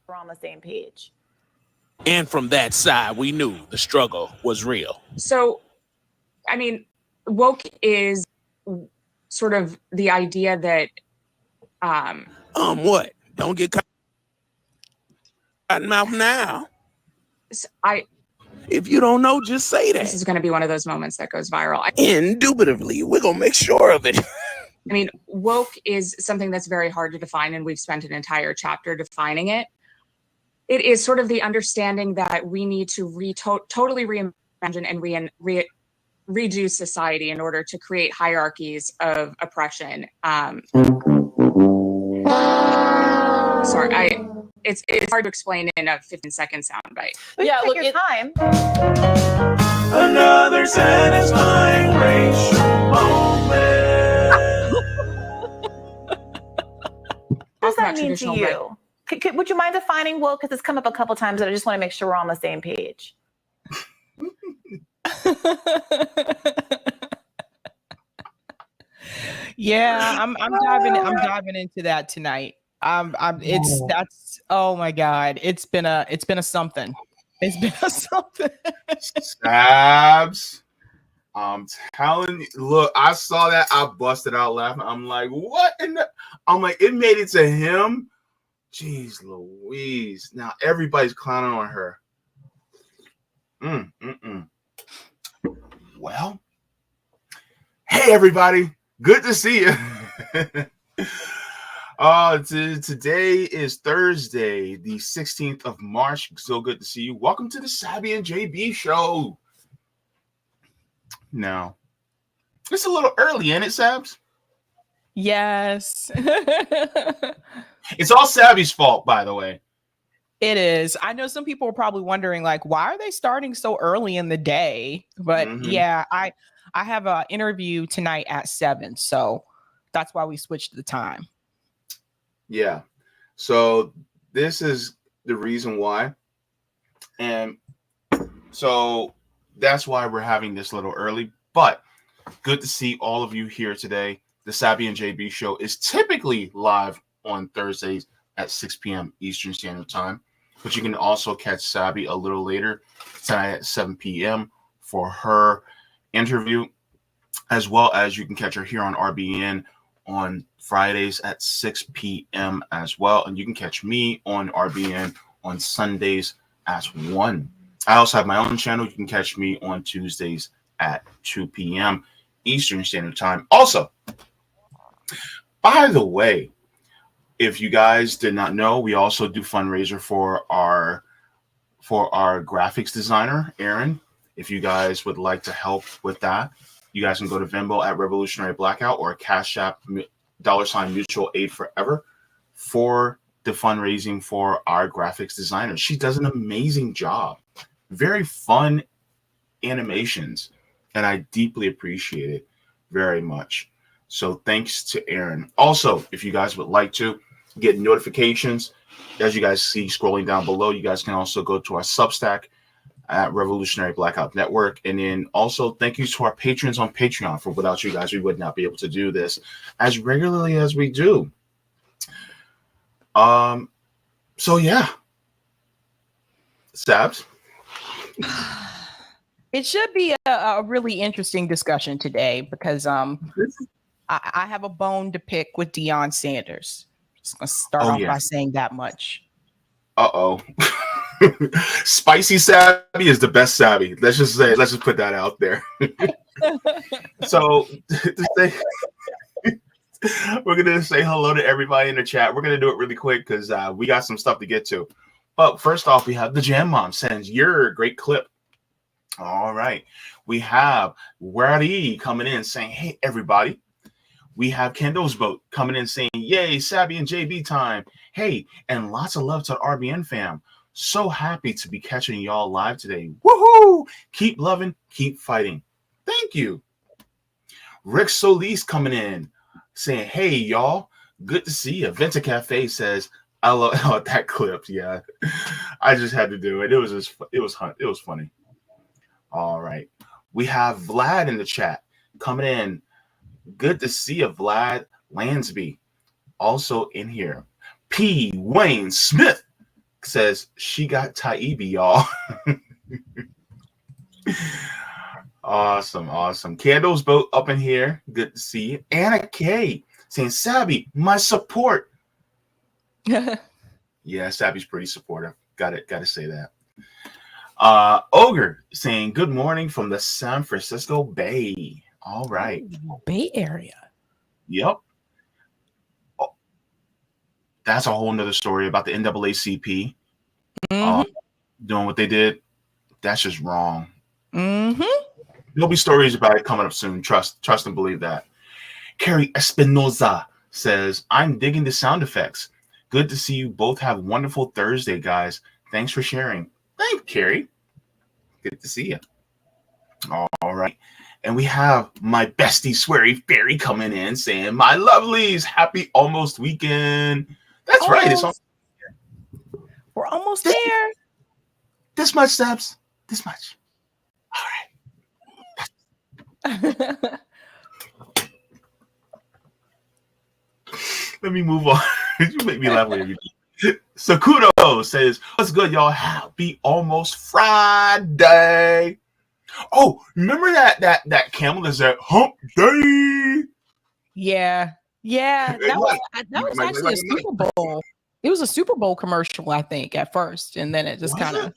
We're on the same page. And from that side, we knew the struggle was real. So, I mean, woke is sort of the idea that what? Don't get caught in mouth now. If you don't know, just say that. This is going to be one of those moments that goes viral. Indubitably, we're going to make sure of it. I mean, woke is something that's very hard to define, and we've spent an entire chapter defining it. It is sort of the understanding that we need to totally reimagine and redo society in order to create hierarchies of oppression. Sorry, it's hard to explain in a 15-second soundbite. Yeah, look, your time. Another satisfying racial moment. What does that mean to you? Would you mind defining woke? Because it's come up a couple times, and I just want to make sure we're on the same page. Yeah, I'm diving into that tonight. That's oh my God, it's been a something. It's been a something. Sabs, I'm telling you, look, I saw that, I busted out laughing. I'm like, what in the? I'm like, it made it to him. Jeez Louise. Now everybody's clowning on her. Well, hey everybody, good to see you. Today is Thursday, the 16th of March. So good to see you. Welcome to the Sabby and Jaybe show. Now, it's a little early, ain't it, Sabs? Yes. It's all Sabby's fault, by the way. It is. I know some people are probably wondering, like, why are they starting so early in the day? But yeah, I have an interview tonight at 7, so that's why we switched the time. Yeah. So this is the reason why. And so that's why we're having this a little early. But good to see all of you here today. The Sabby and Jaybe show is typically live on Thursdays at 6 p.m. Eastern Standard Time. But you can also catch Sabby a little later tonight at 7 p.m. for her interview, as well as you can catch her here on RBN on Fridays at 6 p.m. as well. And you can catch me on RBN on Sundays at 1. I also have my own channel. You can catch me on Tuesdays at 2 p.m. Eastern Standard Time. Also, by the way, if you guys did not know, we also do fundraiser for our graphics designer, Aaron. If you guys would like to help with that, you guys can go to Venmo at Revolutionary Blackout or Cash App $ Mutual Aid Forever for the fundraising for our graphics designer. She does an amazing job. Very fun animations, and I deeply appreciate it very much. So thanks to Aaron. Also, if you guys would like to get notifications, as you guys see scrolling down below, you guys can also go to our Substack at Revolutionary Blackout Network. And then also thank you to our patrons on Patreon. For without you guys, we would not be able to do this as regularly as we do. So yeah. Sabs? It should be a really interesting discussion today because I have a bone to pick with Deion Sanders. Just gonna start off by saying that much. Uh-oh. Spicy Sabby is the best Sabby. Let's just put that out there. So we're gonna say hello to everybody in the chat. We're gonna do it really quick because we got some stuff to get to. But first off, we have the Jam Mom sends your great clip. All right. We have Wari coming in saying, hey, everybody. We have Kendo's Boat coming in saying, yay, Sabby and Jaybe time. Hey, and lots of love to the RBN fam. So happy to be catching y'all live today. Woohoo! Keep loving, keep fighting. Thank you. Rick Solis coming in saying, hey, y'all. Good to see you. Venta Cafe says, I love that clip. Yeah, I just had to do it. It was funny. All right. We have Vlad in the chat coming in. Good to see you, Vlad Lansby. Also in here. P. Wayne Smith says she got Taibbi, y'all. Awesome. Candles Boat up in here. Good to see you. Anna K saying, Sabby, my support. Yeah, Sabby's pretty supportive. Gotta say that. Ogre saying good morning from the San Francisco Bay. All right. Bay Area. Yep. Oh, that's a whole nother story about the NAACP doing what they did. That's just wrong. There'll be stories about it coming up soon. Trust and believe that. Carrie Espinoza says, I'm digging the sound effects. Good to see you both. Have a wonderful Thursday, guys. Thanks for sharing. Thank you, Carrie. Good to see you. All right. And we have my bestie, Sweary Fairy, coming in saying, my lovelies, happy almost weekend. That's right. We're almost there. This much, Steps. This much. All right. Let me move on. You make me laugh every day. Sakudo says, what's good, y'all? Happy almost Friday. Oh, remember that camel that said hump day? Yeah. That was actually a Super Bowl. It was a Super Bowl commercial, I think, at first. And then it just kind of,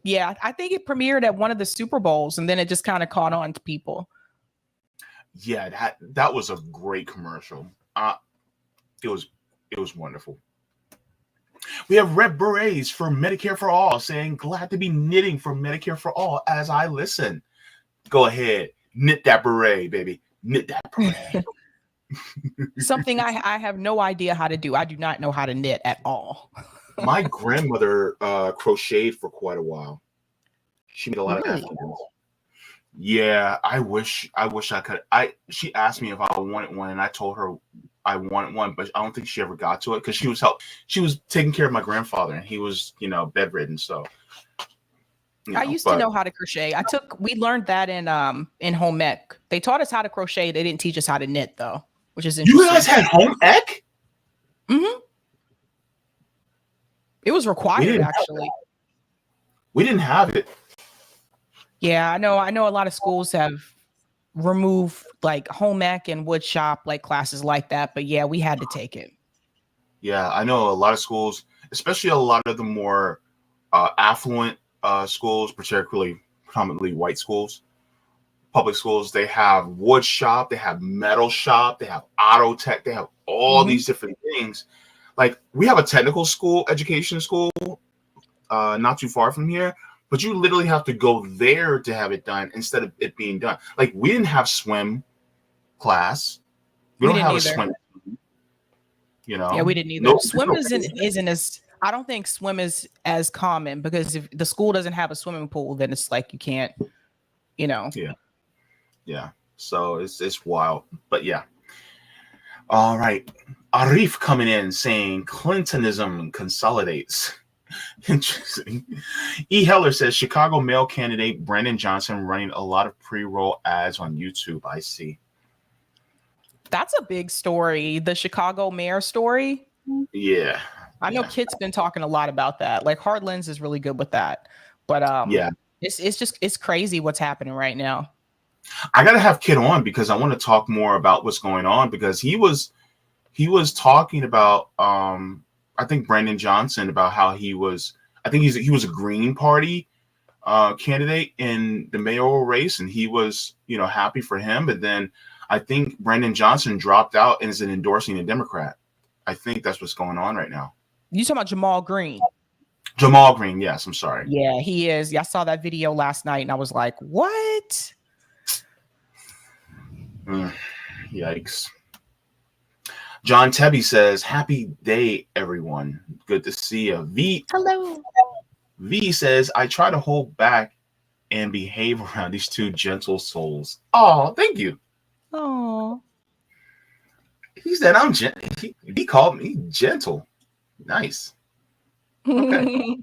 I think it premiered at one of the Super Bowls and then it just kind of caught on to people. Yeah, that was a great commercial. It was wonderful. We have Red Berets for Medicare for All saying, glad to be knitting for Medicare for All as I listen. Go ahead. Knit that beret, baby. Knit that beret. Something I have no idea how to do. I do not know how to knit at all. My grandmother crocheted for quite a while. She made a lot of Africans. Yeah, I wish I could. She asked me if I wanted one, and I told her I wanted one, but I don't think she ever got to it because she was taking care of my grandfather, and he was, bedridden. So I used to know how to crochet. We learned that in home ec. They taught us how to crochet. They didn't teach us how to knit though, which is interesting. You guys had home ec? It was required actually. We didn't have it. Yeah, I know a lot of schools have removed like home ec and wood shop like classes like that, but yeah, we had to take it. Yeah, I know a lot of schools, especially a lot of the more affluent schools, particularly predominantly white schools, public schools, they have wood shop, they have metal shop, they have auto tech, they have all these different things. Like we have a technical school, education school, not too far from here, but you literally have to go there to have it done instead of it being done. Like we didn't have swim class. We don't have a swim. Yeah, we didn't either. Swim isn't as, I don't think swim is as common because if the school doesn't have a swimming pool, then it's like you can't, Yeah. So it's wild, but yeah. All right. Arif coming in saying Clintonism consolidates. Interesting. E. Heller says Chicago male candidate Brandon Johnson running a lot of pre-roll ads on YouTube. I see. That's a big story. The Chicago mayor story. Yeah. I know Kit's been talking a lot about that. Like Hardlands is really good with that. But yeah, it's crazy what's happening right now. I gotta have Kit on because I want to talk more about what's going on because he was talking about I think Brandon Johnson about how he was a Green Party candidate in the mayoral race and he was happy for him, but then I think Brandon Johnson dropped out and is endorsing a Democrat. I think that's what's going on right now. You talking about Jamal Green? Jamal Green, yes, I'm sorry. Yeah, he is. I saw that video last night and I was like, what? Yikes. John Tebby says, happy day, everyone. Good to see you. Hello. V says, I try to hold back and behave around these two gentle souls. Oh, thank you. Oh. He said, I'm gentle. He called me gentle. Nice. Okay.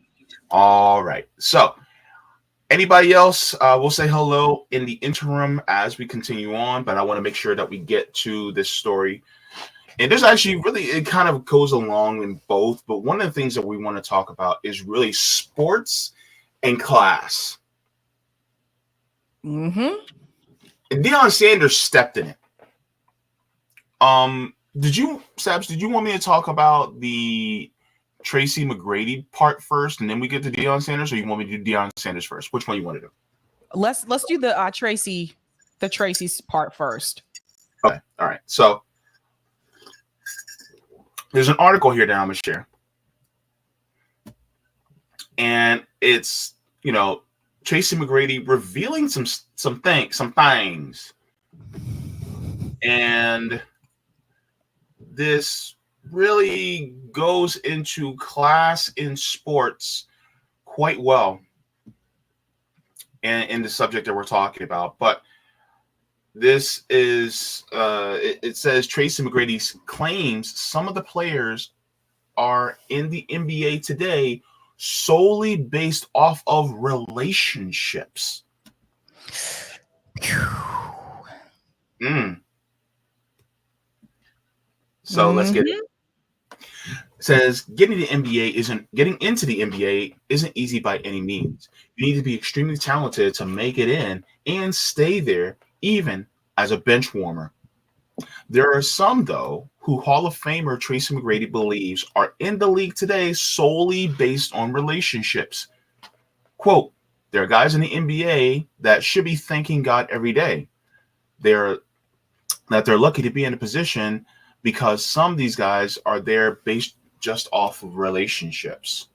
All right. So, anybody else? We'll say hello in the interim as we continue on, but I want to make sure that we get to this story. And there's actually it kind of goes along in both, but one of the things that we want to talk about is really sports and class. Mm-hmm. And Deion Sanders stepped in it. Sabs, did you want me to talk about the Tracy McGrady part first, and then we get to Deion Sanders, or you want me to do Deion Sanders first? Which one you want to do? Let's do the Tracy's part first. Okay. All right. So there's an article here that I'm gonna share, and it's Tracy McGrady revealing some things, and this really goes into class in sports quite well and in the subject that we're talking about. But this is it says Tracy McGrady claims some of the players are in the NBA today solely based off of relationships. So let's get it. Says getting into the NBA isn't easy by any means. You need to be extremely talented to make it in and stay there, even as a bench warmer. There are some, though, who Hall of Famer Tracy McGrady believes are in the league today solely based on relationships. Quote, there are guys in the NBA that should be thanking God every day. They're lucky to be in a position because some of these guys are there based just off of relationships.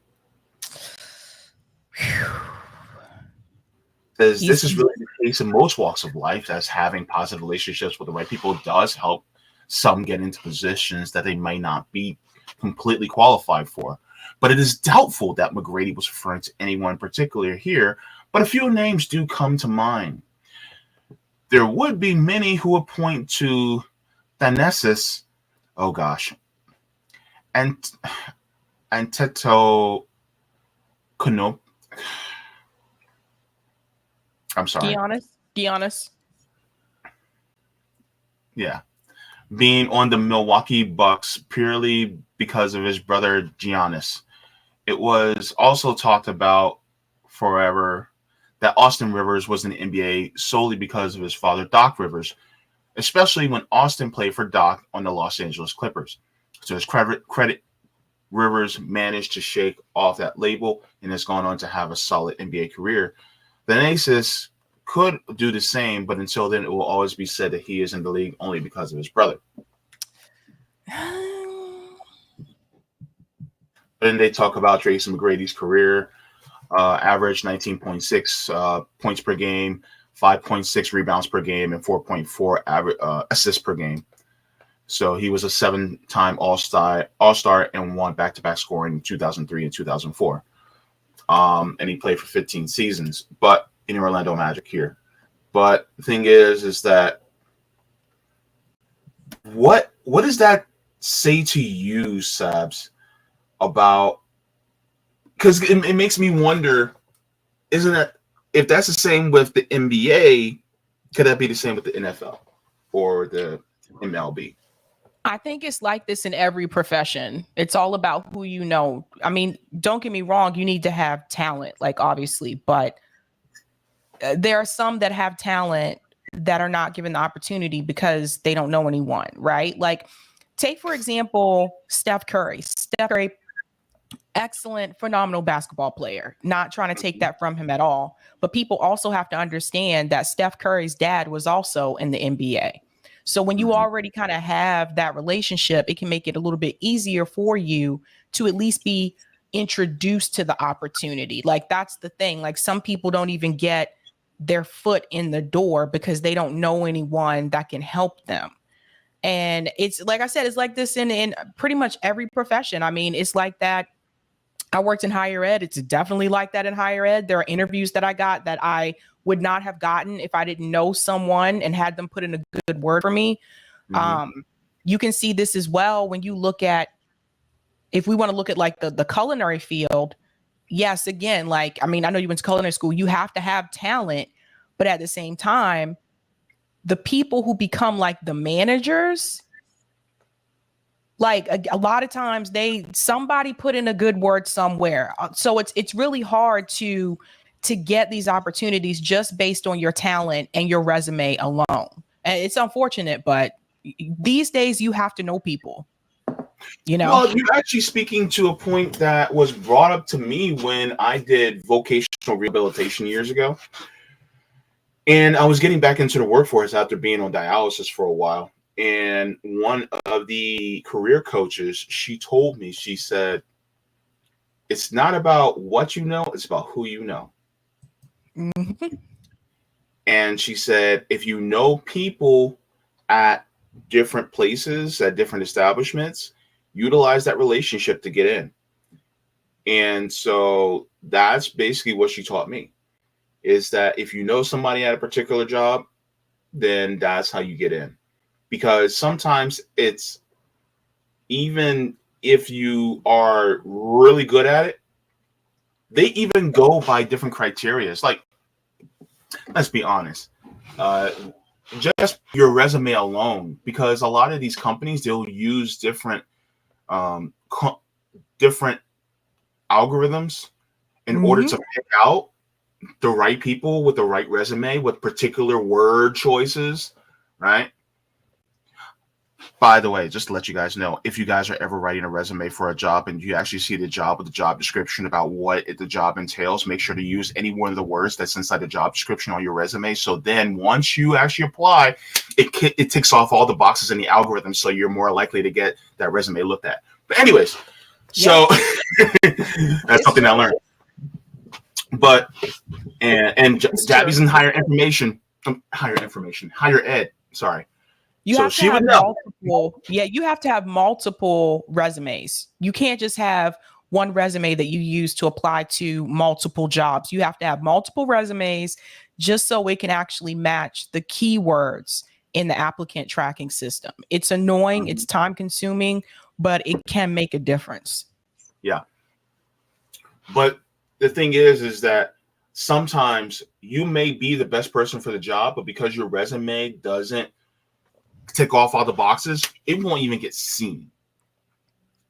This is really the case in most walks of life, as having positive relationships with the right people does help some get into positions that they might not be completely qualified for. But it is doubtful that McGrady was referring to anyone in particular here, but a few names do come to mind. There would be many who would point to Thanasis, and Teto Kono. I'm sorry. Giannis. Yeah. Being on the Milwaukee Bucks purely because of his brother Giannis. It was also talked about forever that Austin Rivers was in the NBA solely because of his father, Doc Rivers, especially when Austin played for Doc on the Los Angeles Clippers. So his credit Rivers managed to shake off that label and has gone on to have a solid NBA career. Thanasis could do the same, but until then, it will always be said that he is in the league only because of his brother. Then they talk about Tracy McGrady's career, average 19.6 points per game, 5.6 rebounds per game, and 4.4 average assists per game. So he was a 7-time All-Star and won back-to-back scoring in 2003 and 2004. And he played for 15 seasons, but in Orlando Magic here. But the thing is that what does that say to you, Sabs, about because it makes me wonder, isn't that, if that's the same with the NBA, could that be the same with the NFL or the MLB? I think it's like this in every profession. It's all about who you know. I mean, don't get me wrong, you need to have talent, like obviously, but there are some that have talent that are not given the opportunity because they don't know anyone, right? Like, take, for example, Steph Curry. Steph Curry, excellent, phenomenal basketball player. Not trying to take that from him at all. But people also have to understand that Steph Curry's dad was also in the NBA. So when you already kind of have that relationship, it can make it a little bit easier for you to at least be introduced to the opportunity. Like, that's the thing. Like, some people don't even get their foot in the door because they don't know anyone that can help them. And it's like I said, it's like this in pretty much every profession. I mean, it's like that. I worked in higher ed. It's definitely like that in higher ed. There are interviews that I got that I would not have gotten if I didn't know someone and had them put in a good word for me. You can see this as well when you look at, if we want to look at like the culinary field. Yes, again, like, I mean, I know you went to culinary school, you have to have talent, but at the same time, the people who become like the managers, like a lot of times somebody put in a good word somewhere. So it's really hard to get these opportunities just based on your talent and your resume alone. And it's unfortunate, but these days you have to know people. You know, well, you're actually speaking to a point that was brought up to me when I did vocational rehabilitation years ago. And I was getting back into the workforce after being on dialysis for a while. And one of the career coaches, she told me, she said, it's not about what you know, it's about who you know. Mm-hmm. And she said, if you know people at different places, at different establishments, utilize that relationship to get in. And so that's basically what she taught me, is that if you know somebody at a particular job, then that's how you get in. Because sometimes it's, even if you are really good at it, they even go by different criteria. It's like, let's be honest, just your resume alone, because a lot of these companies, they'll use different different algorithms in order to pick out the right people with the right resume with particular word choices, right? By the way, just to let you guys know, if you guys are ever writing a resume for a job and you actually see the job with the job description about what the job entails, make sure to use any one of the words that's inside the job description on your resume. So then once you actually apply, it ticks off all the boxes in the algorithm, so you're more likely to get that resume looked at. But anyways, so that's something I learned. But and Jabby's in higher ed. Sorry. You So have to she have would know. multiple. Yeah, you have to have multiple resumes. You can't just have one resume that you use to apply to multiple jobs. You have to have multiple resumes just so it can actually match the keywords in the applicant tracking system. It's annoying, it's time consuming, but it can make a difference. Yeah. But the thing is that sometimes you may be the best person for the job, but because your resume doesn't tick off all the boxes, it won't even get seen.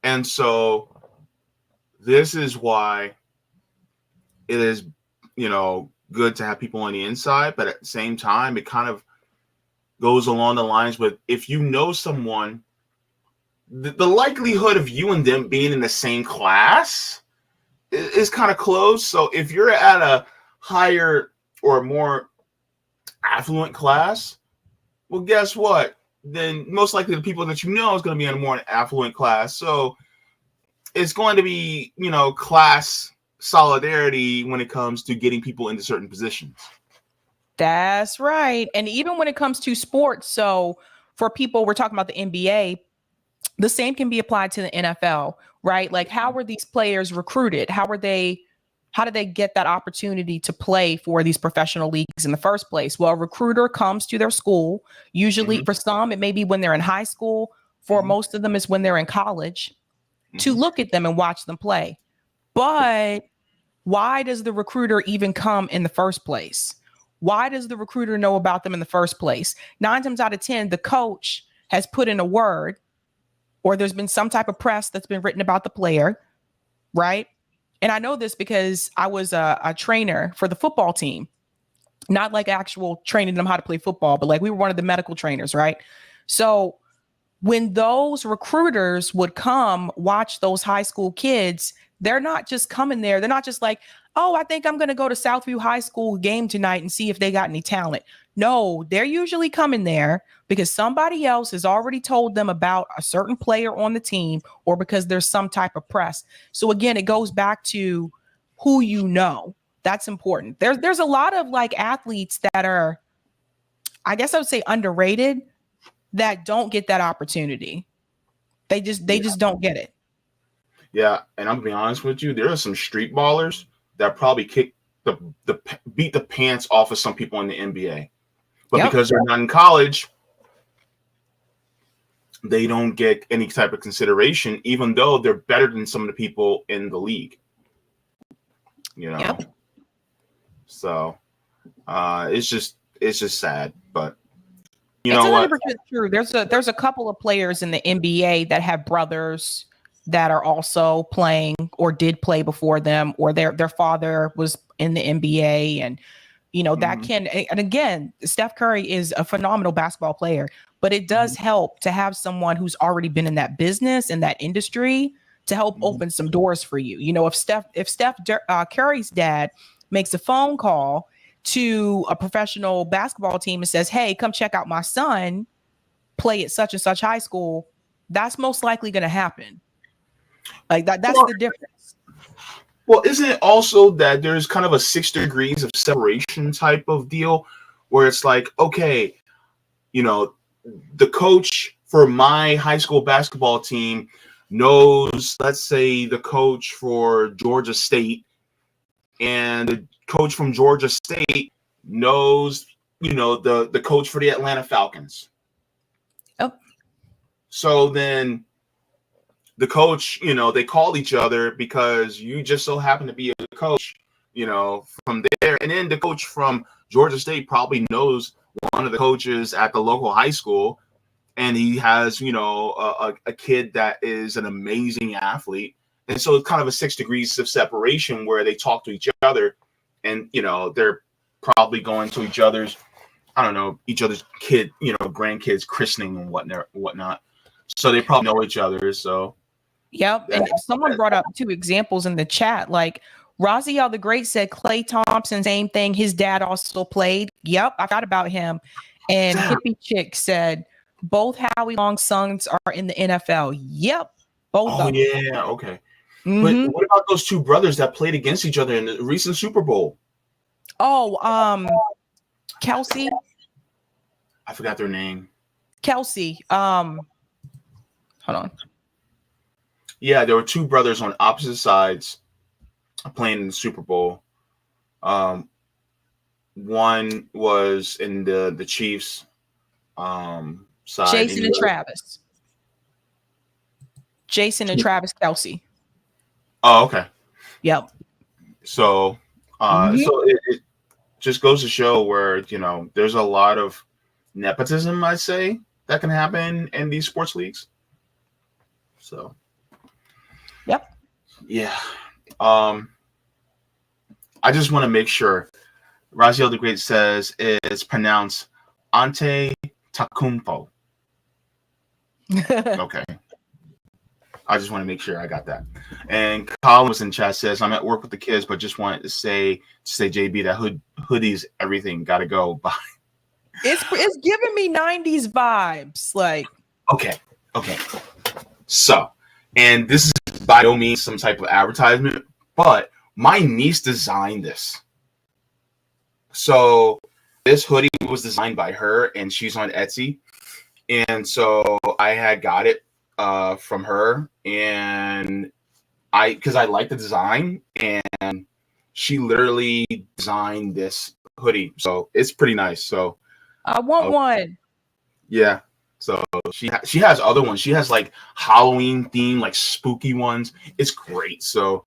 And so this is why it is, good to have people on the inside, but at the same time, it kind of goes along the lines with, if you know someone, the likelihood of you and them being in the same class is kind of close. So if you're at a higher or more affluent class, well, guess what? Then most likely the people that you know is going to be in a more affluent class. So it's going to be, class solidarity when it comes to getting people into certain positions. That's right. And even when it comes to sports, so for people, we're talking about the NBA, the same can be applied to the NFL, right? Like, how were these players recruited? How did they get that opportunity to play for these professional leagues in the first place? Well, a recruiter comes to their school. Usually for some, it may be when they're in high school. For most of them, it's when they're in college, to look at them and watch them play. But why does the recruiter even come in the first place? Why does the recruiter know about them in the first place? 9 times out of 10, the coach has put in a word, or there's been some type of press that's been written about the player, right? And I know this because I was a trainer for the football team, not like actual training them how to play football, but like we were one of the medical trainers, right? So when those recruiters would come watch those high school kids, they're not just coming there. They're not just like, oh, I think I'm going to go to Southview High School game tonight and see if they got any talent. No, they're usually coming there because somebody else has already told them about a certain player on the team, or because there's some type of press. So again, it goes back to who you know. That's important. There's a lot of like athletes that are, I guess I would say, underrated, that don't get that opportunity. They just don't get it. Yeah, and I'm gonna be honest with you, there are some street ballers that probably beat the pants off of some people in the NBA, but because they're not in college, they don't get any type of consideration, even though they're better than some of the people in the league. You know, so it's just sad, but you know what? 100% true. There's a couple of players in the NBA that have brothers that are also playing or did play before them, or their father was in the NBA, and you know that can. And again, Steph Curry is a phenomenal basketball player, but it does help to have someone who's already been in that business, in that industry, to help open some doors for you. You know, if Steph Curry's dad makes a phone call to a professional basketball team and says, hey, come check out my son play at such and such high school, that's most likely going to happen. Like that's the difference. Well, isn't it also that there's kind of a 6 degrees of separation type of deal where it's like, okay, you know, the coach for my high school basketball team knows, let's say, the coach for Georgia State, and the coach from Georgia State knows, you know, the coach for the Atlanta Falcons. Oh. So then the coach, you know, they call each other because you just so happen to be a coach, you know, from there. And then the coach from Georgia State probably knows one of the coaches at the local high school, and he has, you know, a kid that is an amazing athlete. And so it's kind of a 6 degrees of separation where they talk to each other, and, you know, they're probably going to each other's, I don't know, each other's kid, you know, grandkids christening and whatnot. So they probably know each other. So. Yep. And someone brought up 2 examples in the chat. Like Raziel the Great said, Klay Thompson, same thing. His dad also played. Yep. I forgot about him. And Hippie Chick said, both Howie Long's sons are in the NFL. Yep. Both of them. Yeah. Okay. But what about those 2 brothers that played against each other in the recent Super Bowl? Oh, Kelsey. I forgot their name. Kelsey. Hold on. Yeah, there were 2 brothers on opposite sides playing in the Super Bowl. One was in the Chiefs side. Jason and Travis. Jason and Travis Kelsey. Oh, okay. Yep. So, so it just goes to show where, you know, there's a lot of nepotism, I'd say, that can happen in these sports leagues. So. Yep. Yeah. I just want to make sure. Raziel the Great says it's pronounced Ante Takumpo. Okay. I just want to make sure I got that. And Colin was in chat, says, I'm at work with the kids, but just wanted to say JB, that hoodies, everything got to go. Bye. It's giving me 90s vibes. Like, okay. So, and this is by no means some type of advertisement, but my niece designed this. So this hoodie was designed by her, and she's on Etsy. And so I had got it from her, and because I like the design, and she literally designed this hoodie. So it's pretty nice. So I want one. Yeah. So she has other ones. She has like Halloween themed, like spooky ones. It's great. So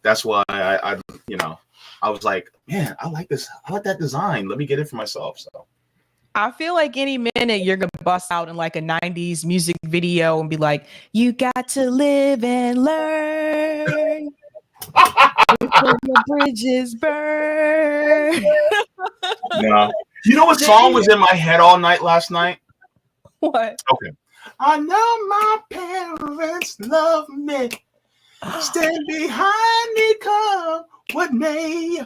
that's why I you know, I was like, man, I like this. I like that design. Let me get it for myself. So I feel like any minute you're gonna bust out in like a 90s music video and be like, you got to live and learn before your bridges burn. no. You know what song was in my head all night last night? What? Okay. I know my parents love me. Stand behind me, come what may.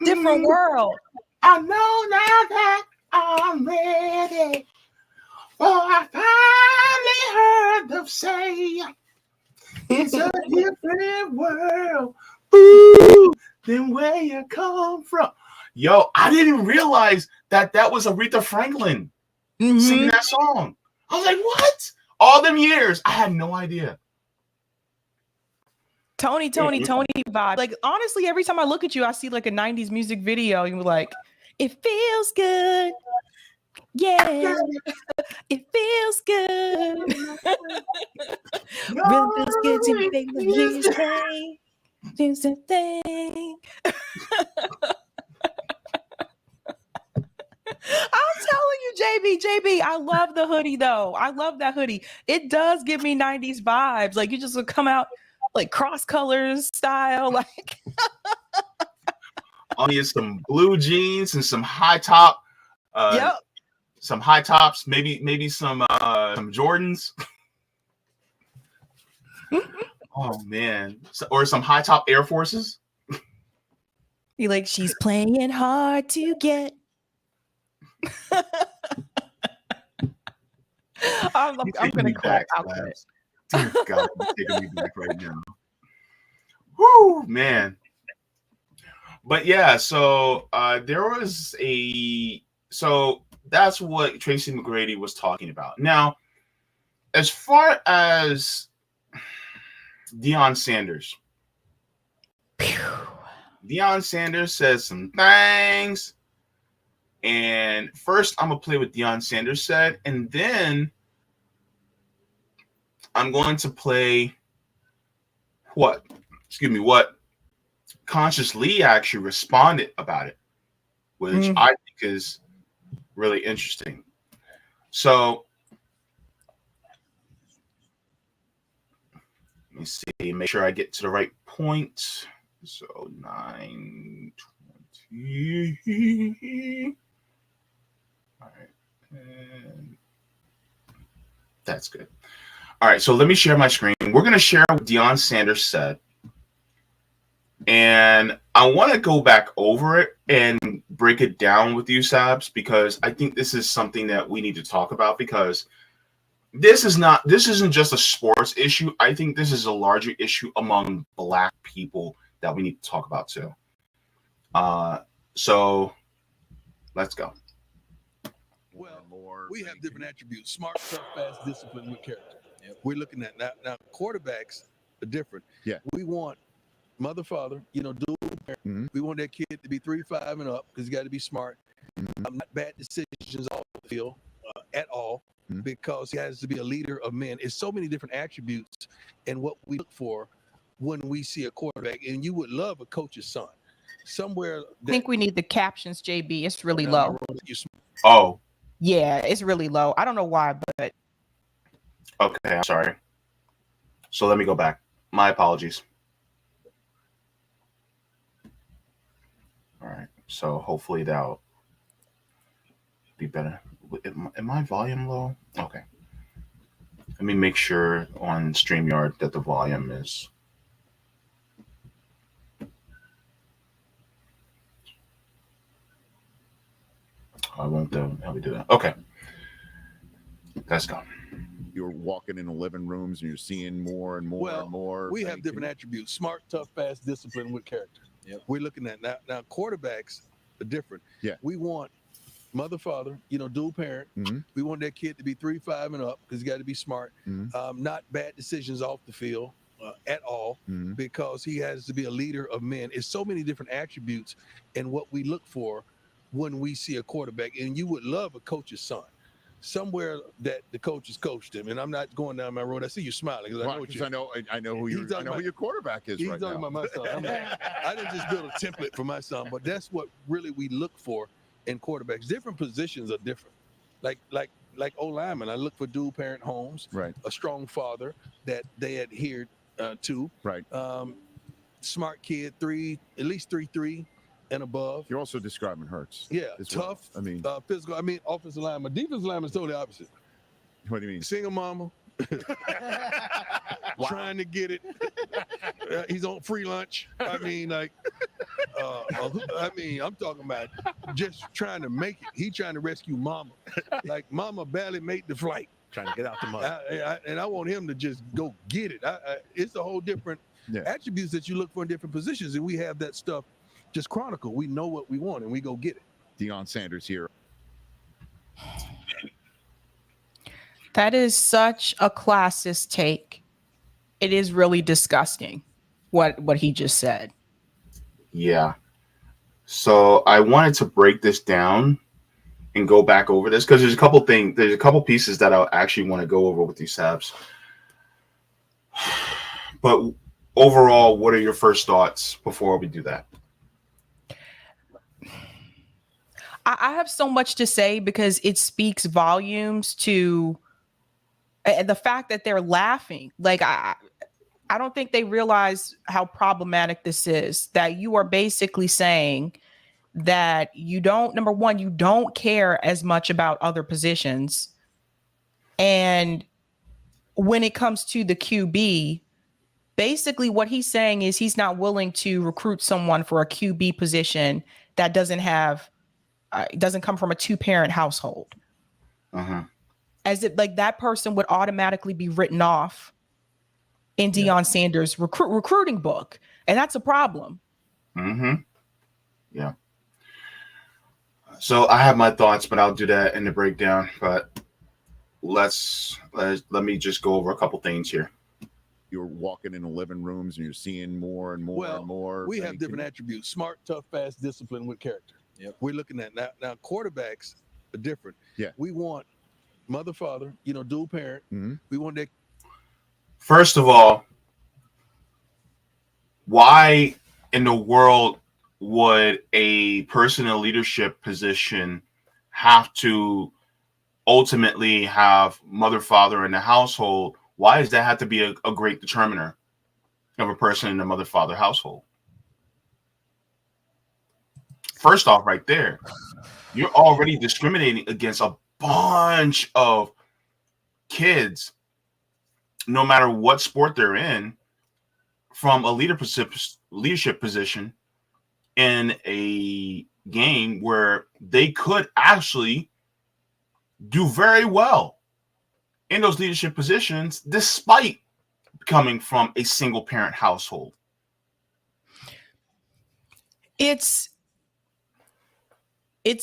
Different world. I know now that I'm ready. Oh, I finally heard them say it's a different world. Ooh, than where you come from. Yo, I didn't realize that was Aretha Franklin singing that song. I was like, what? All them years, I had no idea. Tony vibe. Like, honestly, every time I look at you, I see like a 90s music video. And you're like, it feels good. Yeah, it feels good. Really feels good to make the dreams pain. Do something. I'm telling you, JB, I love the hoodie though. I love that hoodie. It does give me 90s vibes. Like you just would come out like cross colors style. Like on you some blue jeans and some high top. Yep. Some high tops, maybe some Jordans. Oh man, or some high top Air Forces. You like she's playing hard to get. I'm gonna clap out it. Dear God, you're taking me back right now. Whoo, man. But yeah, so there was that's what Tracy McGrady was talking about. Now, as far as Deion Sanders, Deion Sanders says some things. And first, I'm going to play what Deion Sanders said. And then I'm going to play what Conscious Lee actually responded about it, which I think is really interesting. So let me see, make sure I get to the right point. So 9:20. All right. And that's good. All right. So let me share my screen. We're going to share what Deion Sanders said. And I want to go back over it and break it down with you, Sabs, because I think this is something that we need to talk about, because this isn't just a sports issue. I think this is a larger issue among Black people that we need to talk about too. So let's go. Well, we have different attributes: smart, tough, fast, disciplined, with character. Yep. We're looking at now quarterbacks are different. Yeah. We want mother, father, dual parent. Mm-hmm. We want that kid to be 3, 5 and up because he's got to be smart. Mm-hmm. Not bad decisions off the field at all, because he has to be a leader of men. It's so many different attributes and what we look for when we see a quarterback. And you would love a coach's son. Somewhere. I think we need the captions, JB. It's really low. Oh. Yeah, it's really low. I don't know why, but. Okay, I'm sorry. So let me go back. My apologies. All right. So hopefully that'll be better. Am my volume low? Okay. Let me make sure on StreamYard that the volume is. I won't help me do that. Okay. Let's go. You're walking in the living rooms and you're seeing more and more and more. We have different attributes: smart, tough, fast, disciplined, with character. Yep. We're looking at now quarterbacks are different. Yeah. We want mother, father, dual parent. Mm-hmm. We want that kid to be 3, 5 and up because he's got to be smart. Mm-hmm. Not bad decisions off the field at all, because he has to be a leader of men. It's so many different attributes and what we look for when we see a quarterback. And you would love a coach's son. somewhere that the coaches coached him. And I'm not going down my road. I see you smiling because I know who your quarterback is he's right talking now. about my son. I didn't just build a template for my son, but that's what really we look for in quarterbacks. Different positions are different. Like O lineman, I look for dual parent homes, right? A strong father that they adhered to, right? Smart kid, at least 3.3 and above. You're also describing Hurts. Yeah, tough. Well. I mean, physical. I mean, offensive lineman. Defensive lineman is totally opposite. What do you mean? Single mama. Trying to get it. He's on free lunch. I mean, I'm talking about just trying to make it. He trying to rescue mama. Like mama barely made the flight. Trying to get out the mud. And I want him to just go get it. It's a whole different attributes that you look for in different positions. And we have that stuff just chronicled. We know what we want and we go get it. Deion Sanders here. That is such a classist take. It is really disgusting what he just said. Yeah. So I wanted to break this down and go back over this because there's a couple pieces that I actually want to go over with you, Sabs. But overall, what are your first thoughts before we do that? I have so much to say because it speaks volumes to the fact that they're laughing. Like, I don't think they realize how problematic this is, that you are basically saying that number one, you don't care as much about other positions. And when it comes to the QB, basically what he's saying is he's not willing to recruit someone for a QB position that doesn't come from a two-parent household. As if like that person would automatically be written off in Deion Sanders' recruiting book. And that's a problem. Yeah. So I have my thoughts, but I'll do that in the breakdown. But let me just go over a couple things here. You're walking in the living rooms and you're seeing more and more and more. We have different attributes: smart, tough, fast, disciplined with character. Yep. We're looking at now quarterbacks are different. Yeah. We want mother, father, dual parent. We want that. First of all, why in the world would a person in a leadership position have to ultimately have mother, father in the household? Why does that have to be a great determiner of a person in the mother, father household? First off, right there, you're already discriminating against a bunch of kids, no matter what sport they're in, from a leadership position in a game where they could actually do very well in those leadership positions, despite coming from a single parent household. It's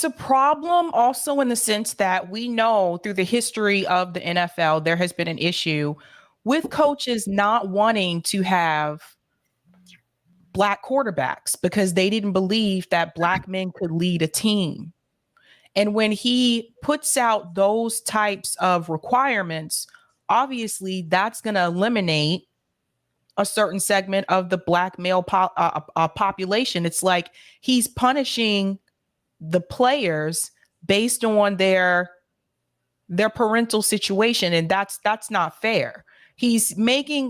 a problem also in the sense that we know through the history of the NFL, there has been an issue with coaches not wanting to have Black quarterbacks because they didn't believe that Black men could lead a team. And when he puts out those types of requirements, obviously that's going to eliminate a certain segment of the Black male population. It's like he's punishing the players based on their parental situation, and that's not fair. He's making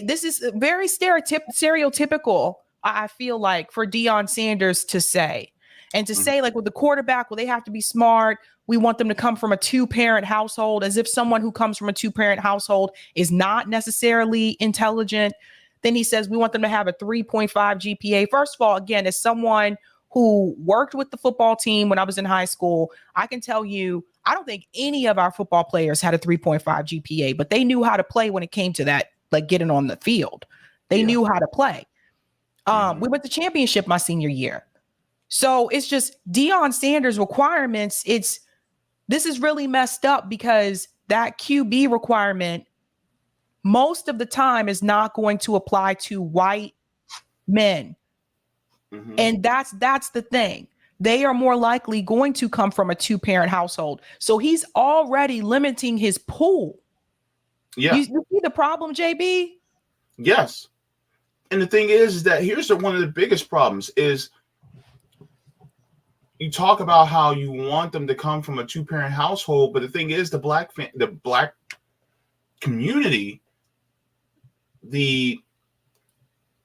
this is very stereotypical, I feel like, for Deion Sanders to say. And to say, like, with the quarterback, well, they have to be smart. We want them to come from a two-parent household, as if someone who comes from a two-parent household is not necessarily intelligent. Then he says we want them to have a 3.5 GPA. First of all, again, as someone who worked with the football team when I was in high school, I can tell you, I don't think any of our football players had a 3.5 GPA, but they knew how to play when it came to that, like getting on the field. They knew how to play. We went to championship my senior year. So it's just Deion Sanders requirements. This is really messed up because that QB requirement most of the time is not going to apply to white men. And that's the thing. they are more likely going to come from a two-parent household. So he's already limiting his pool. Yeah. You see the problem, JB? Yes. And the thing is that here's one of the biggest problems is you talk about how you want them to come from a two-parent household, but the thing is the black community, the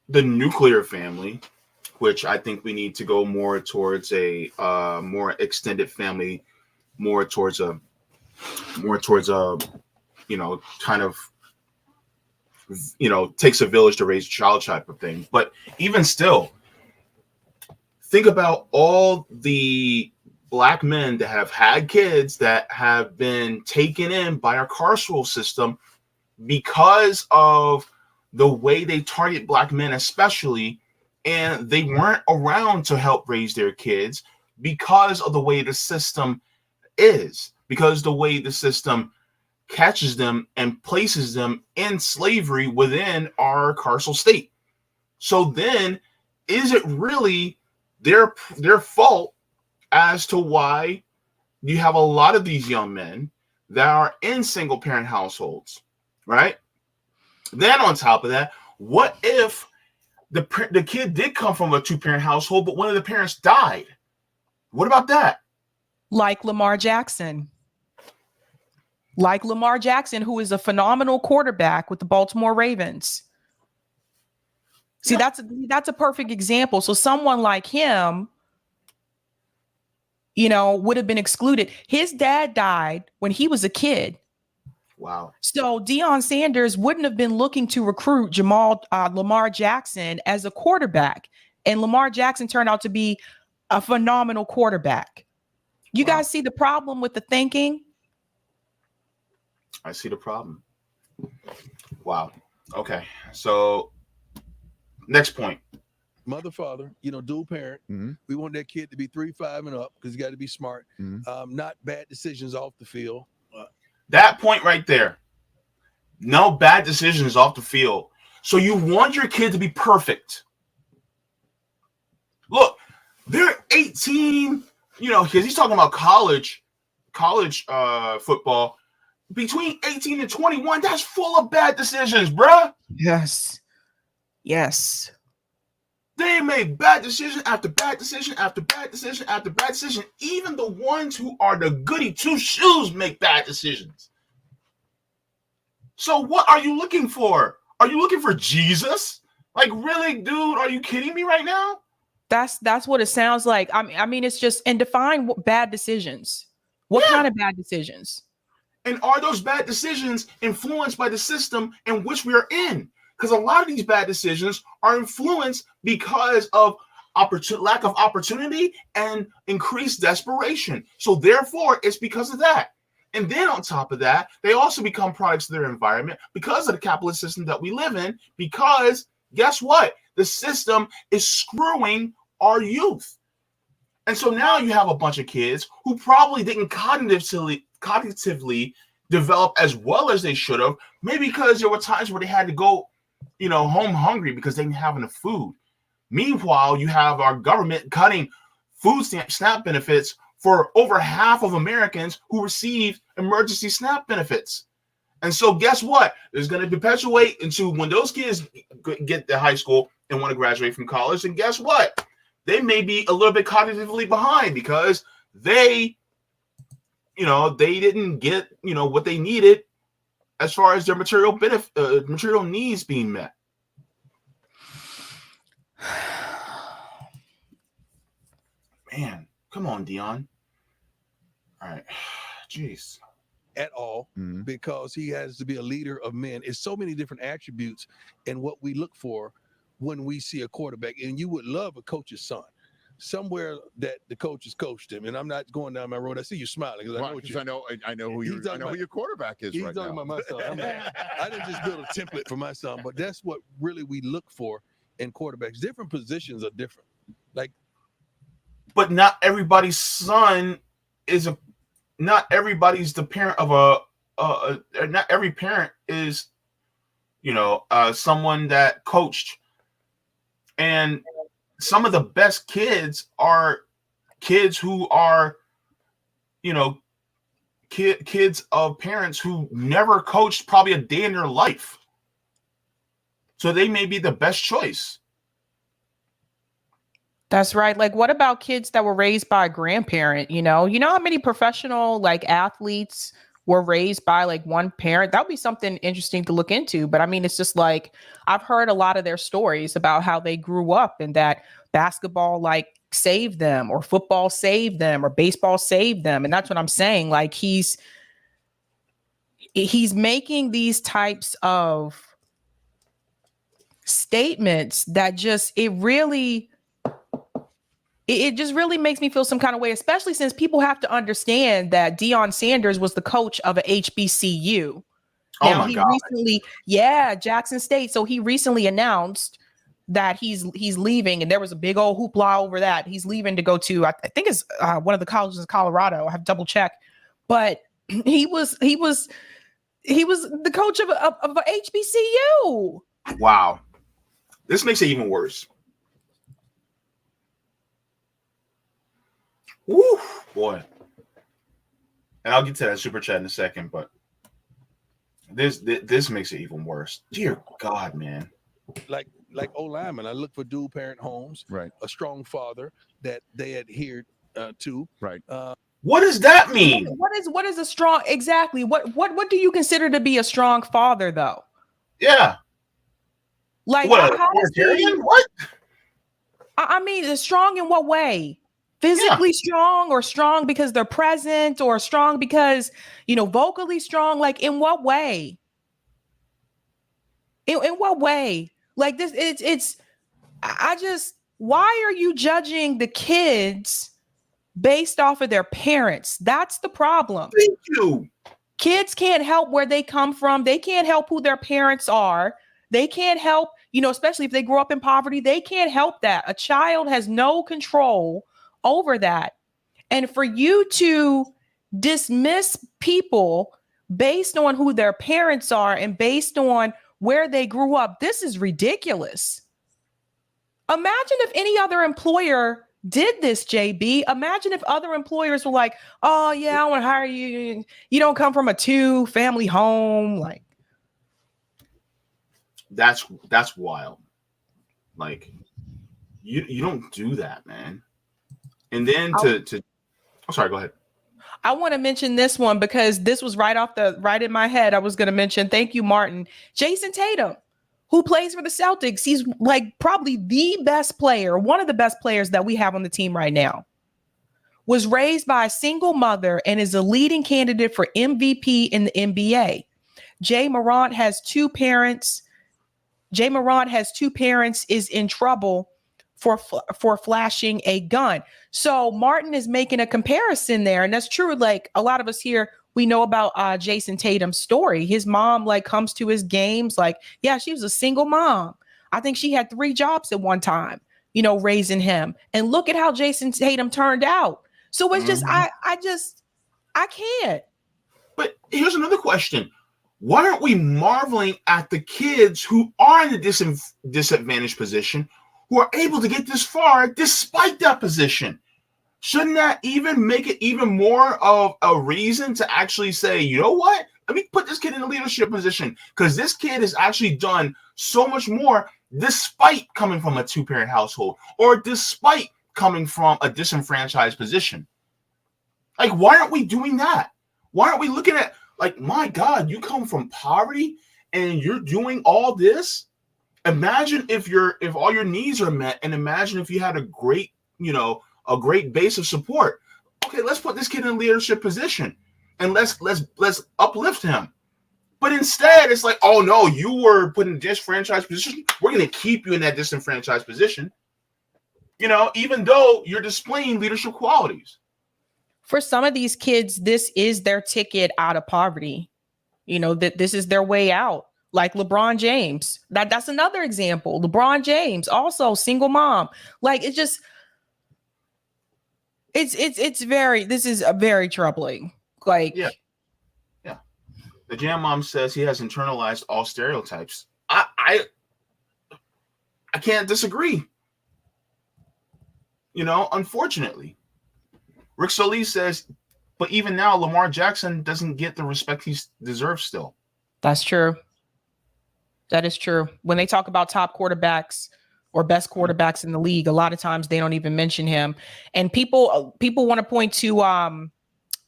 nuclear family, which I think we need to go more towards a more extended family, more towards a kind of takes a village to raise a child type of thing. But even still, think about all the black men that have had kids that have been taken in by our carceral system because of the way they target black men, especially, and they weren't around to help raise their kids because of the way the system is, because the way the system catches them and places them in slavery within our carceral state. So then, is it really their fault as to why you have a lot of these young men that are in single parent households, right? Then on top of that, what if the kid did come from a two-parent household, but one of the parents died? What about that? Like Lamar Jackson. Who is a phenomenal quarterback with the Baltimore Ravens. See, that's a perfect example. So someone like him, would have been excluded. His dad died when he was a kid. Wow. So Deion Sanders wouldn't have been looking to recruit Lamar Jackson as a quarterback. And Lamar Jackson turned out to be a phenomenal quarterback. You guys see the problem with the thinking? I see the problem. Wow. Okay. So next point. Mother, father, dual parent. Mm-hmm. We want that kid to be 3, 5 and up because you got to be smart. Mm-hmm. Not bad decisions off the field. That point right there. No bad decisions off the field. So you want your kid to be perfect. Look, they're 18, because he's talking about college football. Between 18 and 21, that's full of bad decisions, bruh. Yes. They made bad decision after bad decision after bad decision after bad decision. Even the ones who are the goody two shoes make bad decisions. So what are you looking for? Are you looking for Jesus? Like, really, dude? Are you kidding me right now? That's what it sounds like. I mean, it's just, and define bad decisions. What kind of bad decisions? And are those bad decisions influenced by the system in which we are in? Because a lot of these bad decisions are influenced because of lack of opportunity and increased desperation. So therefore, it's because of that. And then on top of that, they also become products of their environment because of the capitalist system that we live in. Because guess what? The system is screwing our youth. And so now you have a bunch of kids who probably didn't cognitively develop as well as they should have. Maybe because there were times where they had to go, home hungry because they didn't have enough food. Meanwhile, you have our government cutting food SNAP benefits for over half of Americans who receive emergency SNAP benefits. And so guess what? It's going to perpetuate into when those kids get to high school and want to graduate from college. And guess what? They may be a little bit cognitively behind because they didn't get, what they needed as far as their material needs being met. Man, come on, Deion. All right. Jeez. At all, because he has to be a leader of men. It's so many different attributes and what we look for when we see a quarterback. And you would love a coach's son. Somewhere that the coach has coached him, and I'm not going down my road. I see you smiling because I know who your quarterback is. He's right talking now. about my son. I didn't just build a template for my son, but that's what really we look for in quarterbacks. Different positions are different. But not everybody's son is not everybody's the parent of not every parent is, someone that coached. And some of the best kids are kids who are, you know, kids of parents who never coached probably a day in their life. So they may be the best choice. That's right. Like, what about kids that were raised by a grandparent? You know how many professional like athletes were raised by like one parent? That would be something interesting to look into. But I mean, it's just like, I've heard a lot of their stories about how they grew up and that basketball like saved them, or football saved them, or baseball saved them. And that's what I'm saying. Like, he's making these types of statements that just, it just really makes me feel some kind of way, especially since people have to understand that Deion Sanders was the coach of a HBCU. Oh Now, my God. recently, Jackson State. So he recently announced that he's leaving, and there was a big old hoopla over that. He's leaving to go to, I think it's one of the colleges in Colorado. I have to double check, but he was the coach of a HBCU. Wow, this makes it even worse. Woo, boy. And I'll get to that super chat in a second, but this makes it even worse. Dear God, man. Like old linemen, I look for dual parent homes, Right. a strong father that they adhered to. Right. What does that mean? What is a strong, exactly? What do you consider to be a strong father, though? Yeah. Like, What? how does What? I mean, strong in what way? Physically strong, or strong because they're present, or strong because, vocally strong? Like, in what way? In what way? Like this, why are you judging the kids based off of their parents? That's the problem. Thank you. Kids can't help where they come from. They can't help who their parents are. They can't help, especially if they grow up in poverty, they can't help that. A child has no control over that. And for you to dismiss people based on who their parents are and based on where they grew up, this is ridiculous. Imagine if any other employer did this, JB. Imagine if other employers were like, oh yeah, I want to hire you. You don't come from a 2-family home. Like, that's wild. Like, you don't do that, man. And then I'm sorry, go ahead. I want to mention this one because this was right in my head. I was going to mention, thank you, Martin, Jason Tatum, who plays for the Celtics. He's like probably the best player, one of the best players that we have on the team right now. Was raised by a single mother and is a leading candidate for MVP in the NBA. Jay Morant has two parents, is in trouble for flashing a gun. So Martin is making a comparison there. And that's true. Like, a lot of us here, we know about Jason Tatum's story. His mom like comes to his games. Like, yeah, she was a single mom. I think she had 3 jobs at one time, raising him. And look at how Jason Tatum turned out. So it's just, I can't. But here's another question. Why aren't we marveling at the kids who are in a disadvantaged position, who are able to get this far despite that position? Shouldn't that even make it even more of a reason to actually say, you know what? Let me put this kid in a leadership position, because this kid has actually done so much more despite coming from a 2-parent household, or despite coming from a disenfranchised position. Like, why aren't we doing that? Why aren't we looking at, like, my God, you come from poverty and you're doing all this? Imagine if all your needs are met, and imagine if you had a great base of support. Okay, let's put this kid in a leadership position and let's uplift him. But instead, it's like, oh no, you were put in a disenfranchised position. We're going to keep you in that disenfranchised position. Even though you're displaying leadership qualities. For some of these kids, this is their ticket out of poverty. That this is their way out. Like LeBron James. That's another example. LeBron James, also single mom. Like, it's just, this is a very troubling. Like, yeah. The Jam Mom says he has internalized all stereotypes. I can't disagree. Unfortunately. Rick Solis says, but even now, Lamar Jackson doesn't get the respect he deserves still. That's true. That is true. When they talk about top quarterbacks or best quarterbacks in the league, a lot of times they don't even mention him. And people want to point to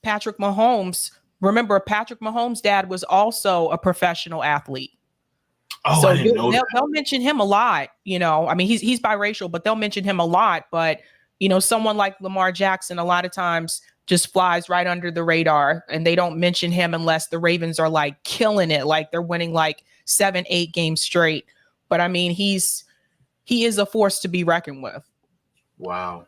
Patrick Mahomes. Remember, Patrick Mahomes' dad was also a professional athlete. Oh, so I didn't know they'll mention him a lot. You know, I mean, he's biracial, but they'll mention him a lot. But, you know, someone like Lamar Jackson, a lot of times just flies right under the radar, and they don't mention him unless the Ravens are like killing it, like they're winning like 7-8 games straight. But I mean, he is a force to be reckoned with. Wow.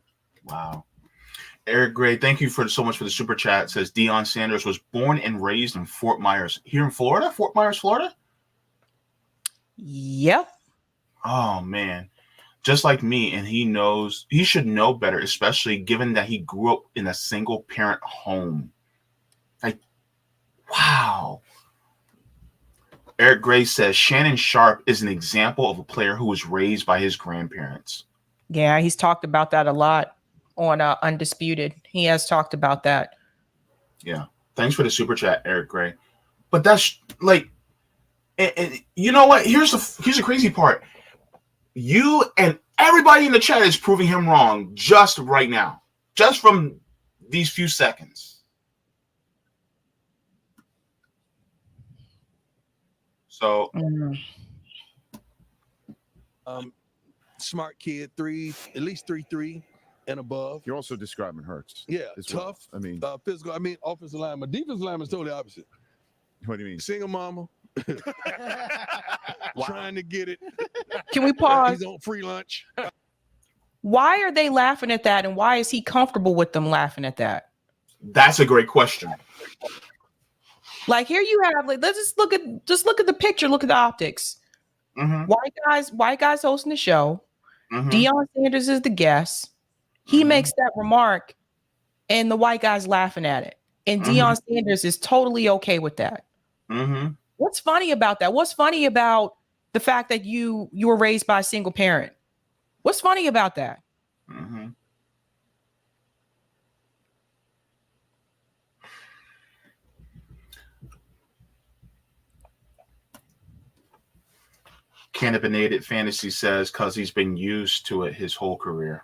Eric Gray, thank you so much for the super chat. It says Deion Sanders was born and raised in Fort Myers, here in Florida. Fort Myers, Florida. Yep. Oh man, just like me, and he should know better, especially given that he grew up in a single parent home. Like, wow. Eric Gray says Shannon Sharp is an example of a player who was raised by his grandparents. Yeah, he's talked about that a lot on Undisputed. He has talked about that. Yeah. Thanks for the super chat, Eric Gray. But that's like, and you know what? Here's the crazy part. You and everybody in the chat is proving him wrong just right now, just from these few seconds. So, Smart kid, at least 3 and above. You're also describing Hurts. Yeah, as tough. Well. I mean, physical. I mean, offensive line. My defensive line is totally opposite. What do you mean? Single mama. Trying to get it. Can we pause? He's on free lunch. Why are they laughing at that, and why is he comfortable with them laughing at that? That's a great question. Like, here you have, like, let's just look at the picture, look at the optics. Mm-hmm. White guys hosting the show. Mm-hmm. Deion Sanders is the guest. He makes that remark, and the white guy's laughing at it. And Deion Sanders is totally okay with that. Mm-hmm. What's funny about that? What's funny about the fact that you were raised by a single parent? What's funny about that? Mm-hmm. Cannabinated Fantasy says because he's been used to it his whole career.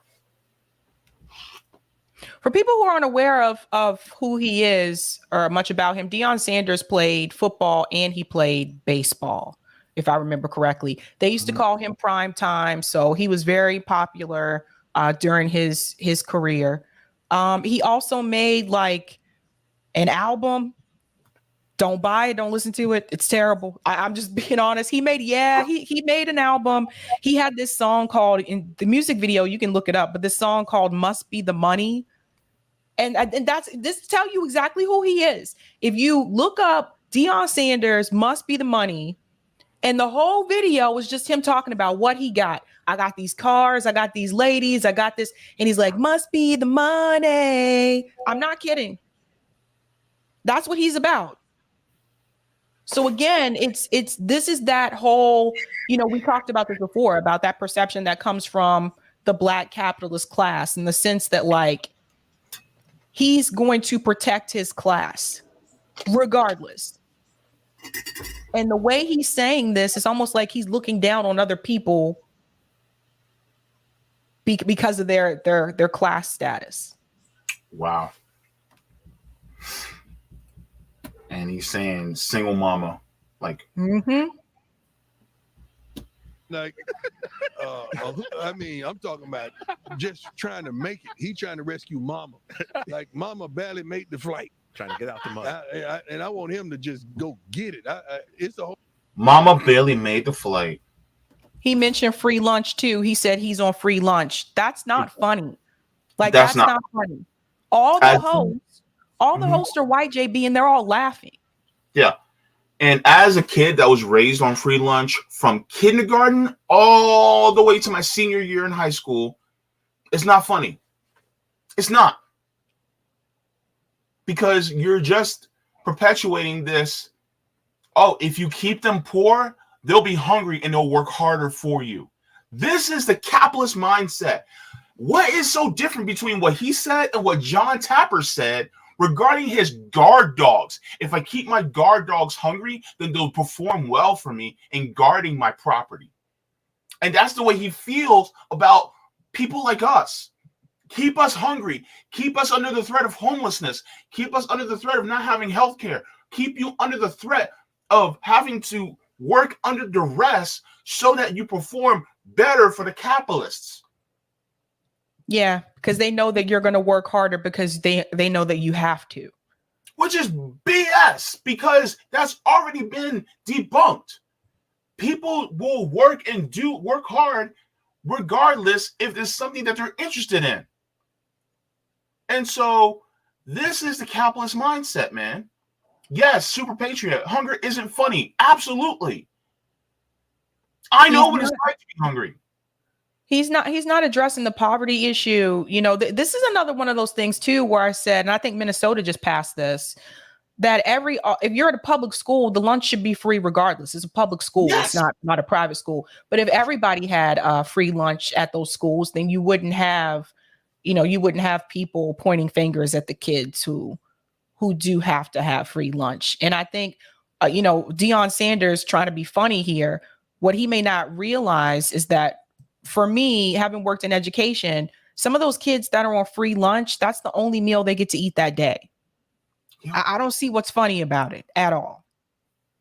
For people who aren't aware of who he is or much about him, Deion Sanders played football and he played baseball, if I remember correctly. They used to call him Prime Time, so he was very popular during his career. He also made like an album. Don't buy it. Don't listen to it. It's terrible. I'm just being honest. He made an album. He had this song called, in the music video, you can look it up, but this song called Must Be the Money. And that's this to tell you exactly who he is. If you look up Deion Sanders, Must Be the Money, and the whole video was just him talking about what he got. I got these cars, I got these ladies, I got this. And he's like, must be the money. I'm not kidding. That's what he's about. So again, this is that whole, we talked about this before, about that perception that comes from the Black capitalist class, in the sense that, like, he's going to protect his class regardless. And the way he's saying this is almost like he's looking down on other people because of their class status. Wow. And he's saying single mama, like, like, I mean, I'm talking about just trying to make it. He trying to rescue mama. Like, mama barely made the flight. Trying to get out the mud. And I want him to just go get it. It's the whole. Mama barely made the flight. He mentioned free lunch too. He said he's on free lunch. That's not funny. Like, that's not funny. All the hosts are white, JB, and they're all laughing. Yeah. And as a kid that was raised on free lunch from kindergarten all the way to my senior year in high school, it's not funny. It's not. Because you're just perpetuating this. Oh, if you keep them poor, they'll be hungry and they'll work harder for you. This is the capitalist mindset. What is so different between what he said and what John Tapper said regarding his guard dogs? If I keep my guard dogs hungry, then they'll perform well for me in guarding my property. And that's the way he feels about people like us. Keep us hungry. Keep us under the threat of homelessness. Keep us under the threat of not having health care. Keep you under the threat of having to work under duress so that you perform better for the capitalists. Yeah, because they know that you're going to work harder because they know that you have to. Which is BS, because that's already been debunked. People will work hard regardless if there's something that they're interested in. And so this is the capitalist mindset, man. Yes, super patriot. Hunger isn't funny. Absolutely. I know what it's like to be hungry. He's not addressing the poverty issue. You know, this is another one of those things too, where I said, and I think Minnesota just passed this, that if you're at a public school, the lunch should be free regardless. It's a public school. Yes. It's not a private school. But if everybody had free lunch at those schools, then you wouldn't have people pointing fingers at the kids who do have to have free lunch. And I think, Deion Sanders trying to be funny here. What he may not realize is that, for me, having worked in education, some of those kids that are on free lunch, that's the only meal they get to eat that day. Yeah. I don't see what's funny about it at all.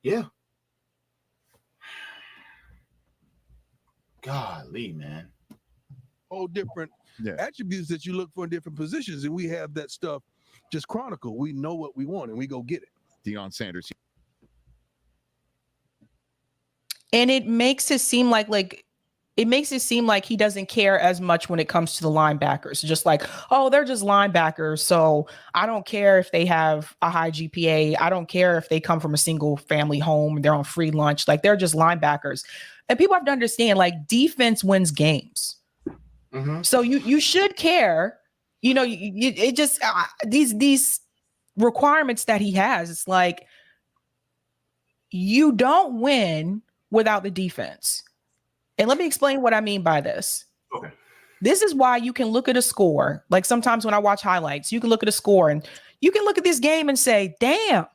Yeah. Golly, man. Whole different attributes that you look for in different positions. And we have that stuff just chronicle. We know what we want and we go get it. Deion Sanders. And it makes it seem like he doesn't care as much when it comes to the linebackers. Just like, oh, they're just linebackers. So I don't care if they have a high GPA. I don't care if they come from a single family home. They're on free lunch. Like, they're just linebackers. And people have to understand, like, defense wins games. Mm-hmm. So you should care. It just these requirements that he has. It's like, you don't win without the defense. And let me explain what I mean by this. Okay. This is why you can look at a score. Like, sometimes when I watch highlights, you can look at a score and you can look at this game and say, damn,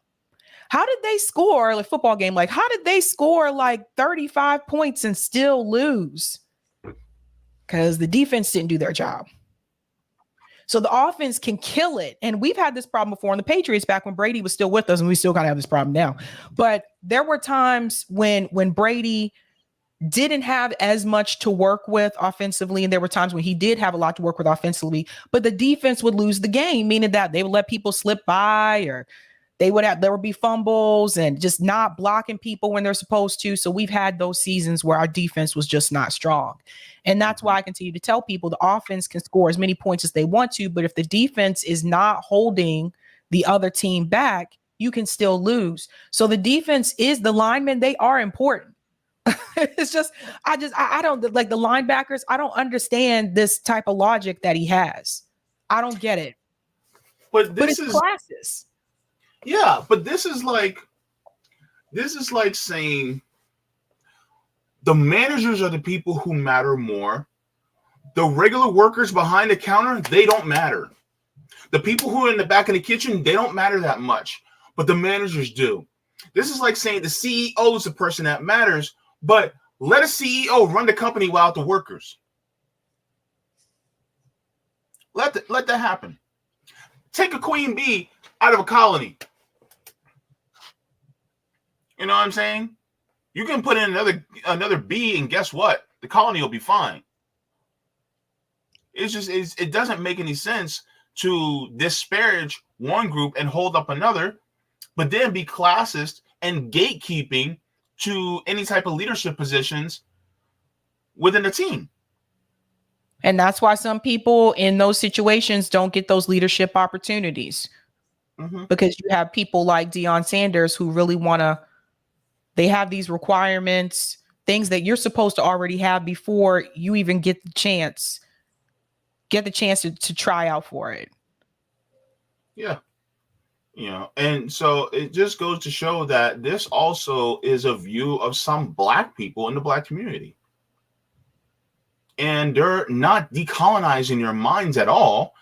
how did they score like football game? Like, how did they score like 35 points and still lose? Because the defense didn't do their job. So the offense can kill it. And we've had this problem before in the Patriots back when Brady was still with us, and we still kind of have this problem now. But there were times when Brady didn't have as much to work with offensively, and there were times when he did have a lot to work with offensively, but the defense would lose the game, meaning that they would let people slip by, or there would be fumbles and just not blocking people when they're supposed to. So we've had those seasons where our defense was just not strong. And that's why I continue to tell people the offense can score as many points as they want to, but if the defense is not holding the other team back, you can still lose. So the defense is the linemen. They are important. It's just, I don't like the linebackers. I don't understand this type of logic that he has. I don't get it. But it's classes. Yeah, but this is like saying the managers are the people who matter more. The regular workers behind the counter, they don't matter. The people who are in the back of the kitchen, they don't matter that much, but the managers do. This is like saying the CEO is the person that matters, but let a CEO run the company without the workers. Let that happen. Take a queen bee out of a colony. You know what I'm saying? You can put in another bee, and guess what? The colony will be fine. It doesn't make any sense to disparage one group and hold up another, but then be classist and gatekeeping to any type of leadership positions within the team. And that's why some people in those situations don't get those leadership opportunities. Mm-hmm. Because you have people like Deion Sanders who really they have these requirements, things that you're supposed to already have before you even get the chance to try out for it. Yeah. And so it just goes to show that this also is a view of some Black people in the Black community. and they're not decolonizing your minds at all,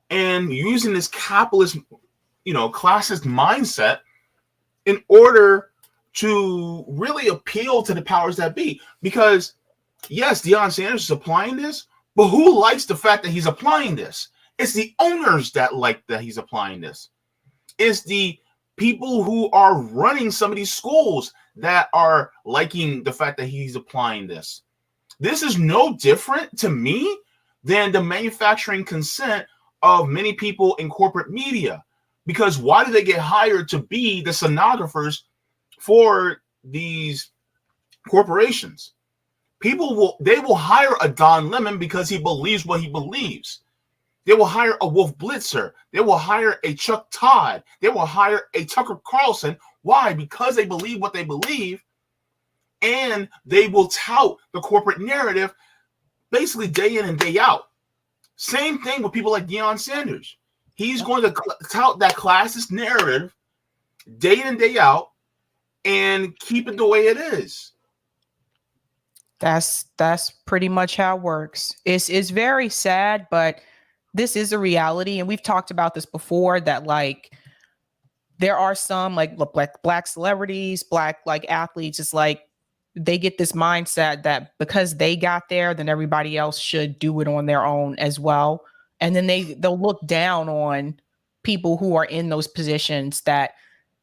and using this capitalist, classist mindset in order to really appeal to the powers that be. Because yes, Deion Sanders is applying this, but who likes the fact that he's applying this? It's the owners that like that he's applying this. It's the people who are running some of these schools that are liking the fact that he's applying this. This is no different to me than the manufacturing consent of many people in corporate media. Because why do they get hired to be the sonographers for these corporations? They will hire a Don Lemon because he believes what he believes. They will hire a Wolf Blitzer. They will hire a Chuck Todd. They will hire a Tucker Carlson. Why? Because they believe what they believe, and they will tout the corporate narrative basically day in and day out. Same thing with people like Deion Sanders. He's going to tout that classist narrative day in and day out and keep it the way it is. That's pretty much how it works. It's very sad, but this is a reality, and we've talked about this before, that like there are some like black celebrities, black like athletes, it's like they get this mindset that because they got there, then everybody else should do it on their own as well. And then they'll look down on people who are in those positions that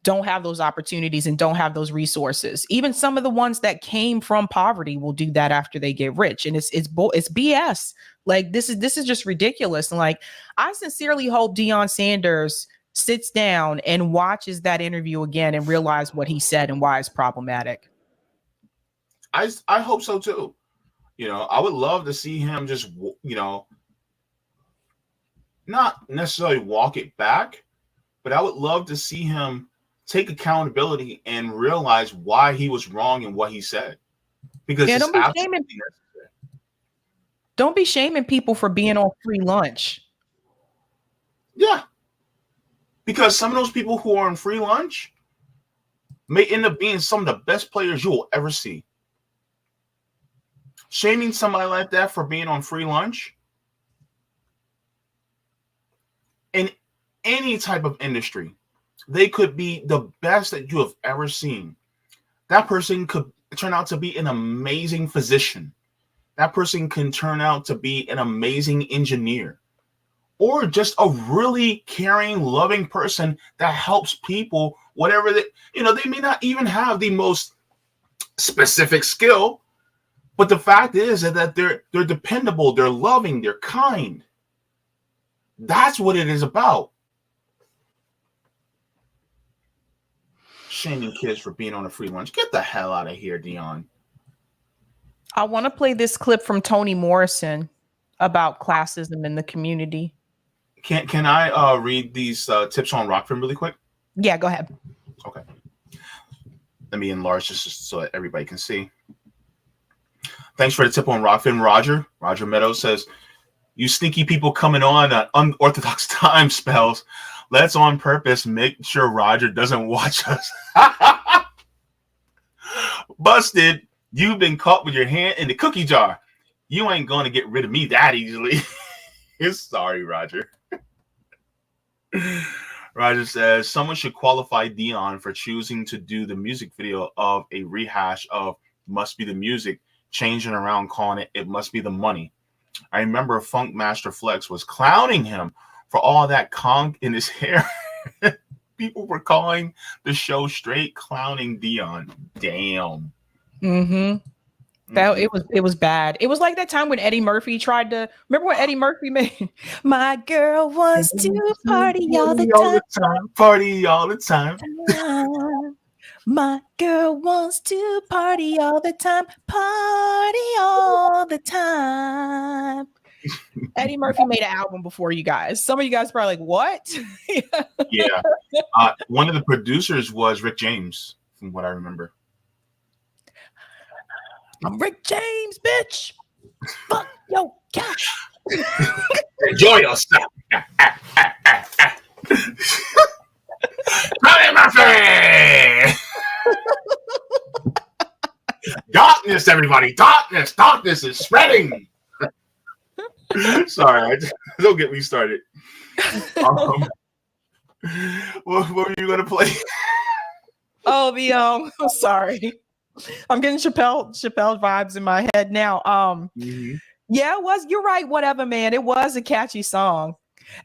don't have those opportunities and don't have those resources. Even some of the ones that came from poverty will do that after they get rich. And it's BS. Like this is just ridiculous. And like, I sincerely hope Deion Sanders sits down and watches that interview again and realize what he said and why it's problematic. I hope so too. I would love to see him just, not necessarily walk it back, but I would love to see him take accountability and realize why he was wrong in what he said. Because don't be shaming people for being on free lunch. Yeah. Because some of those people who are on free lunch may end up being some of the best players you will ever see. Shaming somebody like that for being on free lunch in any type of industry, they could be the best that you have ever seen. That person could turn out to be an amazing physician. That person can turn out to be an amazing engineer, or just a really caring, loving person that helps people, whatever they may not even have the most specific skill, but the fact is that they're dependable, they're loving, they're kind. That's what it is about. Shaming kids for being on a free lunch. Get the hell out of here, Deion. I want to play this clip from Toni Morrison about classism in the community. Can I read these tips on Rockfin really quick? Yeah, go ahead. Okay. Let me enlarge this just so that everybody can see. Thanks for the tip on Rockfin, Roger. Roger Meadows says, you sneaky people coming on unorthodox time spells. Let's on purpose make sure Roger doesn't watch us. Busted. You've been caught with your hand in the cookie jar. You ain't going to get rid of me that easily. Sorry, Roger. Roger says, someone should qualify Deion for choosing to do the music video of a rehash of Must Be the Music, changing around, calling it Must Be the Money. I remember Funk Master Flex was clowning him for all that conch in his hair. People were calling the show straight clowning Deion. Damn. Mm-hmm. It was bad. It was like that time when Eddie Murphy tried to remember when Eddie Murphy made My Girl Wants to Party All the Time. Party all the time. My girl wants to party all the time. Party all the time. Eddie Murphy made an album before you guys. Some of you guys are probably like, what? Yeah. One of the producers was Rick James, from what I remember. I'm Rick James, bitch. Fuck yo cash. Enjoy yourself. Eddie Murphy. Darkness, everybody. Darkness is spreading. Sorry, don't get me started. What were you gonna play? Oh, I'm sorry. I'm getting Chappelle vibes in my head now. Yeah, it was. You're right. Whatever, man. It was a catchy song.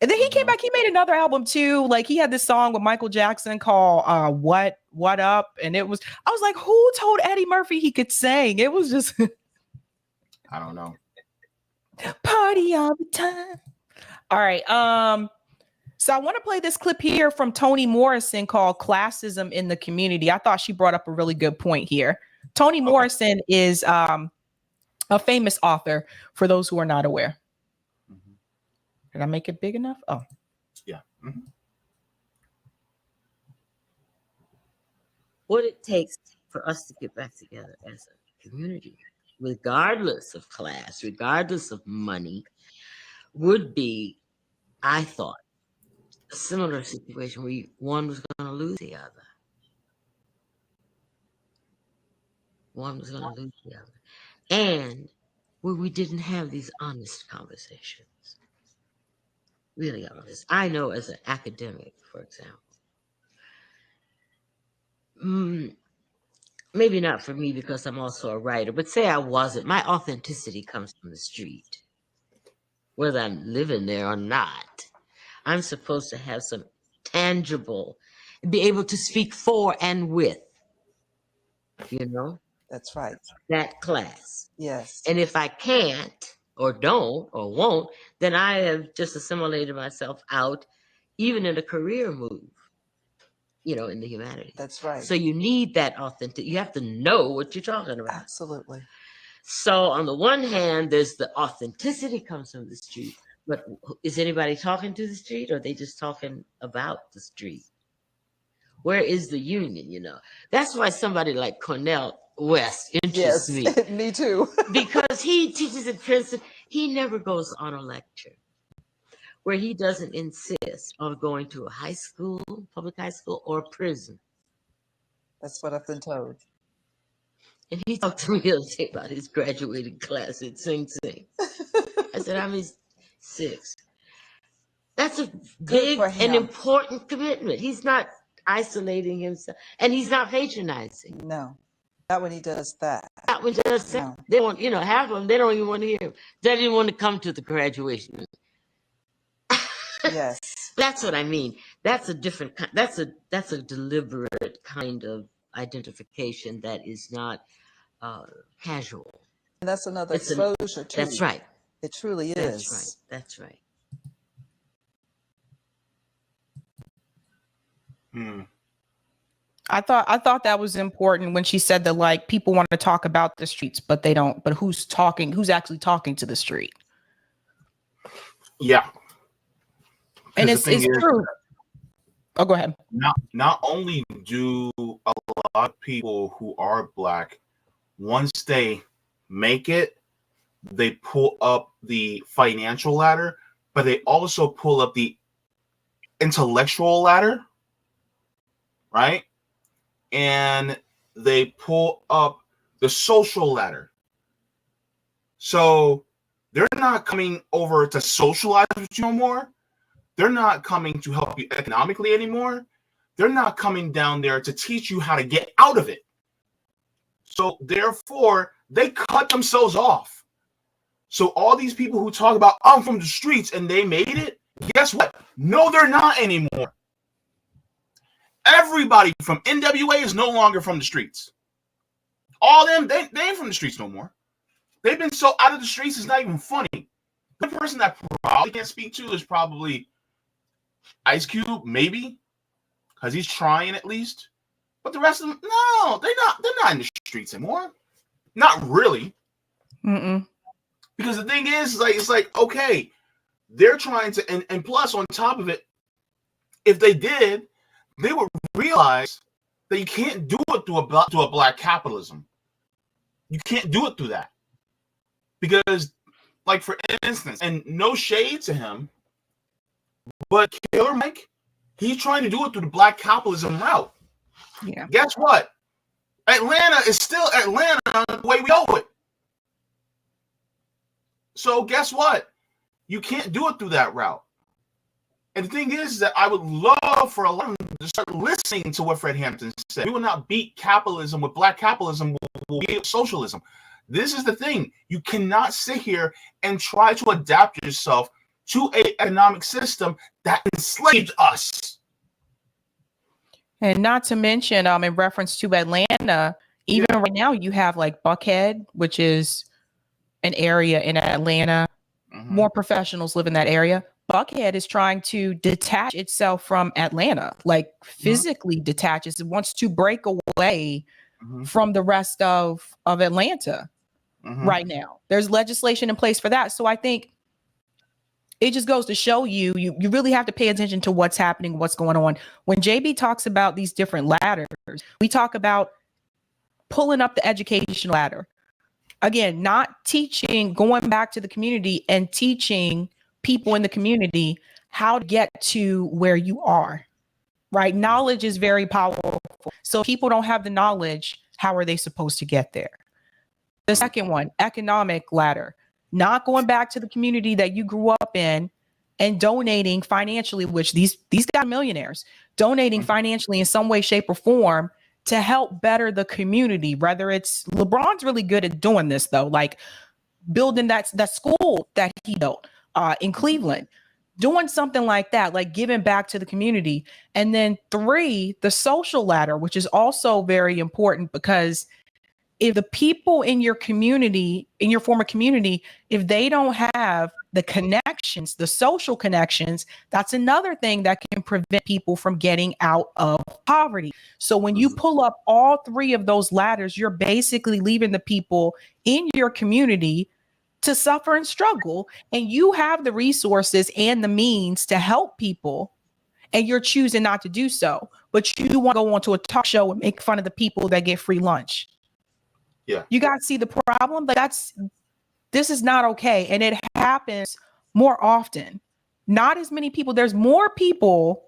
And then he came back. He made another album too. Like he had this song with Michael Jackson called "What Up," and I was like, who told Eddie Murphy he could sing? It was just I don't know. Party all the time. All right. So I want to play this clip here from Toni Morrison called "Classism in the Community." I thought she brought up a really good point here. Toni Morrison is a famous author for those who are not aware. Did I make it big enough? Oh, yeah. What it takes for us to get back together as a community, regardless of class, regardless of money, would be, I thought, a similar situation where one was going to lose the other. One was going to lose the other. And where we didn't have these honest conversations. Really honest. I know as an academic, for example, maybe not for me because I'm also a writer, but say I wasn't, my authenticity comes from the street. Whether I'm living there or not, I'm supposed to have some tangible, be able to speak for and with, you know? That's right. That class. Yes. And if I can't or don't or won't, then I have just assimilated myself out, even in a career move, you know, in the humanities. That's right. So you need that authentic, you have to know what you're talking about. Absolutely. So on the one hand, there's the authenticity comes from the street, but is anybody talking to the street or are they just talking about the street? Where is the union, you know? That's why somebody like Cornel West interests me. Me too. Because he teaches at Princeton, he never goes on a lecture where he doesn't insist on going to a high school, public high school, or prison. That's what I've been told. And he talked to me the other day about his graduating class at Sing Sing. I said, I'm his 6. That's a big and important commitment. He's not isolating himself, and he's not patronizing. No. Not when he does that. Not when he does that. No. They want, you know, half of them, they don't even want to hear him. They don't even want to come to the graduation. Yes. That's what I mean. That's a different kind, that's a deliberate kind of identification that is not casual. And that's another exposure too. That's right. It truly is. That's right. That's right. I thought that was important when she said that, like, people want to talk about the streets, but they don't. But who's actually talking to the street? Yeah. And it's true. Oh, go ahead. Not only do a lot of people who are Black, once they make it, they pull up the financial ladder, but they also pull up the intellectual ladder, right? And they pull up the social ladder. So they're not coming over to socialize with you no more. They're not coming to help you economically anymore. They're not coming down there to teach you how to get out of it. So therefore, they cut themselves off. So all these people who talk about, I'm from the streets and they made it, guess what? No, they're not anymore. Everybody from NWA is no longer from the streets. All them, they ain't from the streets no more. They've been so out of the streets, it's not even funny. The person that probably can't speak to is probably Ice Cube, maybe, because he's trying at least. But the rest of them, no, they're not in the streets anymore. Not really. Because the thing is, it's like, okay, they're trying to, and plus on top of it, if they did, they would realize that you can't do it through a Black capitalism. You can't do it through that. Because, like, for instance, and no shade to him, but Killer Mike, he's trying to do it through the Black capitalism route. Yeah. Guess what? Atlanta is still Atlanta the way we know it. So guess what? You can't do it through that route. And the thing is that I would love for a lot of them to start listening to what Fred Hampton said. We will not beat capitalism with black capitalism. We'll beat socialism. This is the thing. You cannot sit here and try to adapt yourself to an economic system that enslaved us. And not to mention, in reference to Atlanta, even right now, you have like Buckhead, which is an area in Atlanta. More professionals live in that area. Buckhead is trying to detach itself from Atlanta, like physically detaches. It wants to break away from the rest of Atlanta right now. There's legislation in place for that. So I think it just goes to show you really have to pay attention to what's happening, what's going on. When JB talks about these different ladders, we talk about pulling up the education ladder. Again, not teaching, going back to the community and teaching people in the community how to get to where you are, right? Knowledge is very powerful. So if people don't have the knowledge, how are they supposed to get there? The second one, economic ladder, not going back to the community that you grew up in and donating financially, which these guys are millionaires, donating financially in some way, shape, or form to help better the community. Whether it's LeBron's really good at doing this though, like building that school that he built in Cleveland, doing something like that, like giving back to the community. And then 3, the social ladder, which is also very important, because if the people in your community, in your former community, if they don't have the connections, the social connections, that's another thing that can prevent people from getting out of poverty. So when you pull up all 3 of those ladders, you're basically leaving the people in your community to suffer and struggle, and you have the resources and the means to help people, and you're choosing not to do so. But you want to go onto a talk show and make fun of the people that get free lunch. Yeah. You guys see the problem? Like this is not okay. And it happens more often. Not as many people. There's more people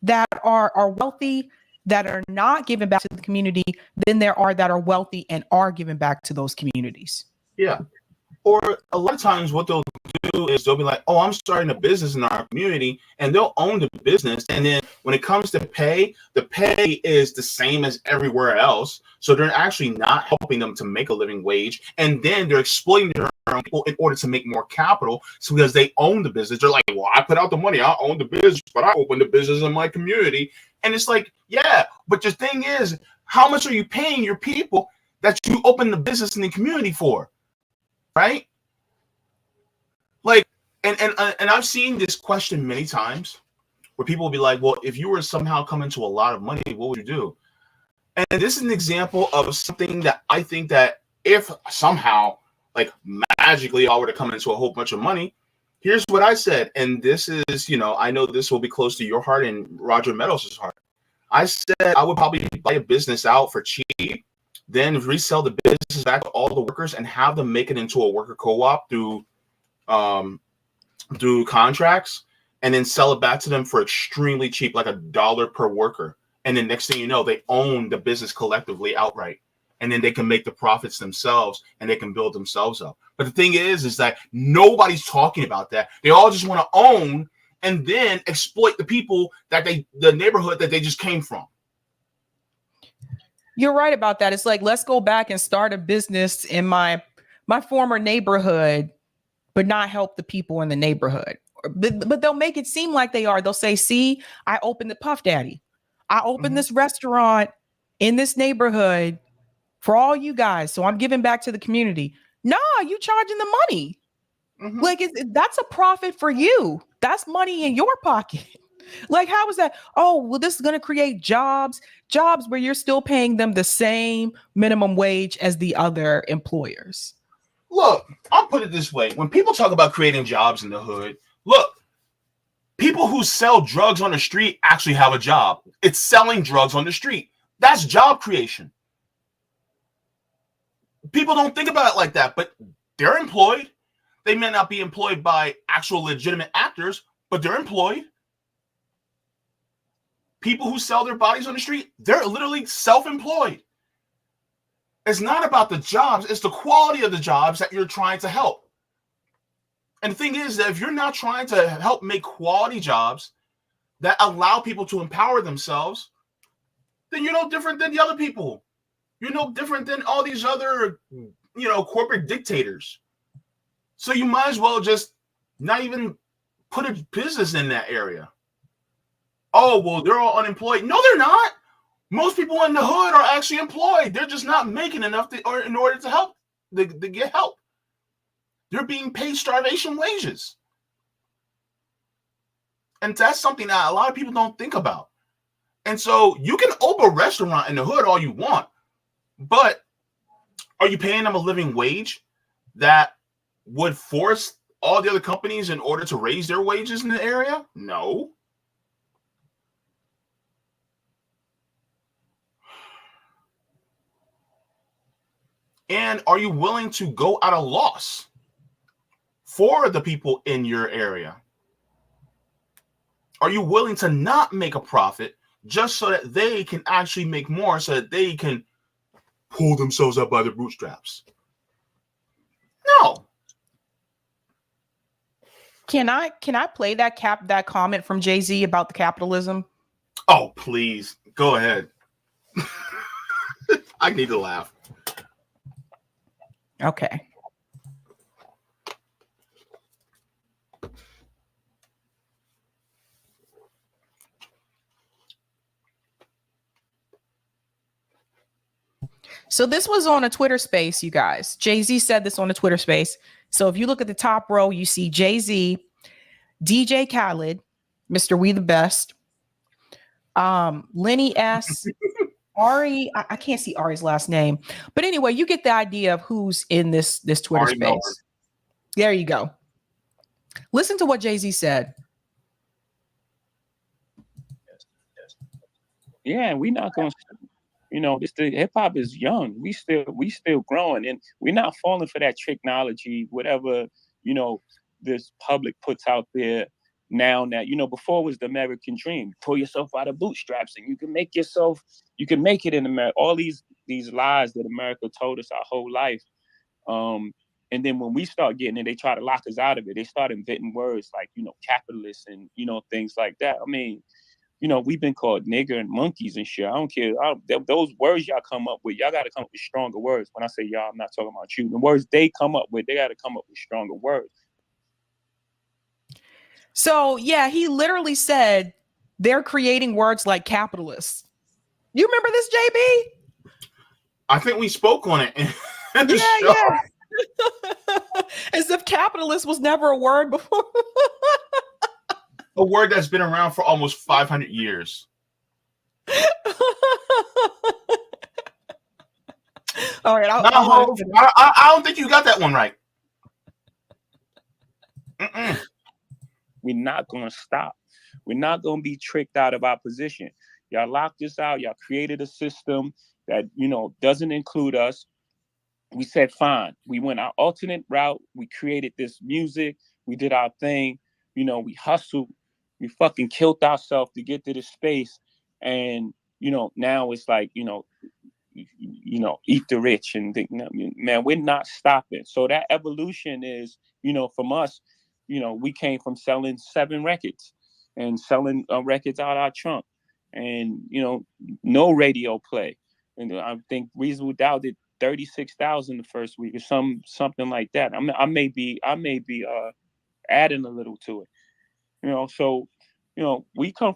that are wealthy that are not giving back to the community than there are that are wealthy and are giving back to those communities. Yeah. Or a lot of times what they'll do is they'll be like, oh, I'm starting a business in our community, and they'll own the business. And then when it comes to pay, the pay is the same as everywhere else. So they're actually not helping them to make a living wage. And then they're exploiting their own people in order to make more capital. So because they own the business, they're like, well, I put out the money, I own the business, but I opened the business in my community. And it's like, yeah, but the thing is, how much are you paying your people that you open the business in the community for? Right? Like, and I've seen this question many times where people will be like, well, if you were somehow coming to a lot of money, what would you do? And this is an example of something that I think that if somehow, like magically, I were to come into a whole bunch of money, here's what I said. And this is, I know this will be close to your heart and Roger Meadows' heart. I said I would probably buy a business out for cheap, then resell the business back to all the workers and have them make it into a worker co-op through contracts, and then sell it back to them for extremely cheap, like $1 per worker. And then next thing you know, they own the business collectively outright. And then they can make the profits themselves and they can build themselves up. But the thing is that nobody's talking about that. They all just want to own and then exploit the people that the neighborhood that they just came from. You're right about that. It's like, let's go back and start a business in my former neighborhood, but not help the people in the neighborhood. But they'll make it seem like they are. They'll say, see, I opened the Puff Daddy. I opened this restaurant in this neighborhood for all you guys. So I'm giving back to the community. No, you charging the money. Like that's a profit for you. That's money in your pocket. Like, how is that? Oh, well, this is going to create jobs where you're still paying them the same minimum wage as the other employers. Look, I'll put it this way. When people talk about creating jobs in the hood, look, people who sell drugs on the street actually have a job. It's selling drugs on the street. That's job creation. People don't think about it like that, but they're employed. They may not be employed by actual legitimate actors, but they're employed. People who sell their bodies on the street, they're literally self-employed. It's not about the jobs. It's the quality of the jobs that you're trying to help. And the thing is that if you're not trying to help make quality jobs that allow people to empower themselves, then you're no different than the other people. You're no different than all these other, corporate dictators. So you might as well just not even put a business in that area. Oh, well, they're all unemployed. No, they're not. Most people in the hood are actually employed. They're just not making enough in order to help, to get help. They're being paid starvation wages. And that's something that a lot of people don't think about. And so you can open a restaurant in the hood all you want, but are you paying them a living wage that would force all the other companies in order to raise their wages in the area? No. And are you willing to go at a loss for the people in your area? Are you willing to not make a profit just so that they can actually make more, so that they can pull themselves up by their bootstraps? No. Can I play that comment from Jay-Z about the capitalism? Oh, please. Go ahead. I need to laugh. Okay. So this was on a Twitter space, you guys. Jay-Z said this on a Twitter space. So if you look at the top row, you see Jay-Z, DJ Khaled, Mr. We the Best, Lenny S, Ari. I can't see Ari's last name, but anyway, you get the idea of who's in this Twitter Ari space. Miller. There you go. Listen to what Jay-Z said. Yeah, we're not gonna. The hip hop is young. We still growing, and we're not falling for that technology, whatever this public puts out there now. That before was the American dream. Pull yourself out of bootstraps, and you can make it in America. All these lies that America told us our whole life. And then when we start getting it, they try to lock us out of it. They start inventing words like capitalist and things like that. I mean, we've been called nigger and monkeys and shit. I don't care. Those words y'all come up with, y'all got to come up with stronger words. When I say y'all, I'm not talking about you. The words they come up with, they got to come up with stronger words. So yeah, he literally said they're creating words like capitalists. You remember this, JB? I think we spoke on it in the show. Yeah. As if capitalist was never a word before. A word that's been around for almost 500 years. All right. I don't think you got that one right. We're not going to stop. We're not going to be tricked out of our position. Y'all locked us out. Y'all created a system that, doesn't include us. We said, fine. We went our alternate route. We created this music. We did our thing. We hustled. We fucking killed ourselves to get to this space. And, now it's like, eat the rich and think, man, we're not stopping. So that evolution is, from us, we came from selling 7 records and selling records out our trunk and, no radio play. And I think Reasonable Doubt did 36,000 the first week or something like that. I may be adding a little to it. So, I come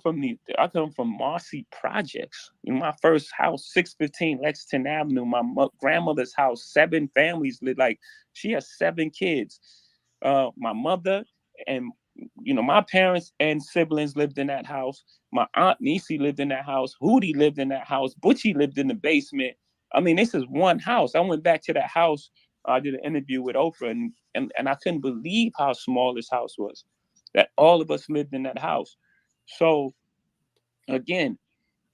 from Marcy Projects. In my first house, 615 Lexington Avenue, my grandmother's house, 7 families lived. Like, she has 7 kids. My mother and, my parents and siblings lived in that house. My aunt Niecy lived in that house. Hootie lived in that house. Butchie lived in the basement. I mean, this is one house. I went back to that house. I did an interview with Oprah, and I couldn't believe how small this house was, that all of us lived in that house. So, again,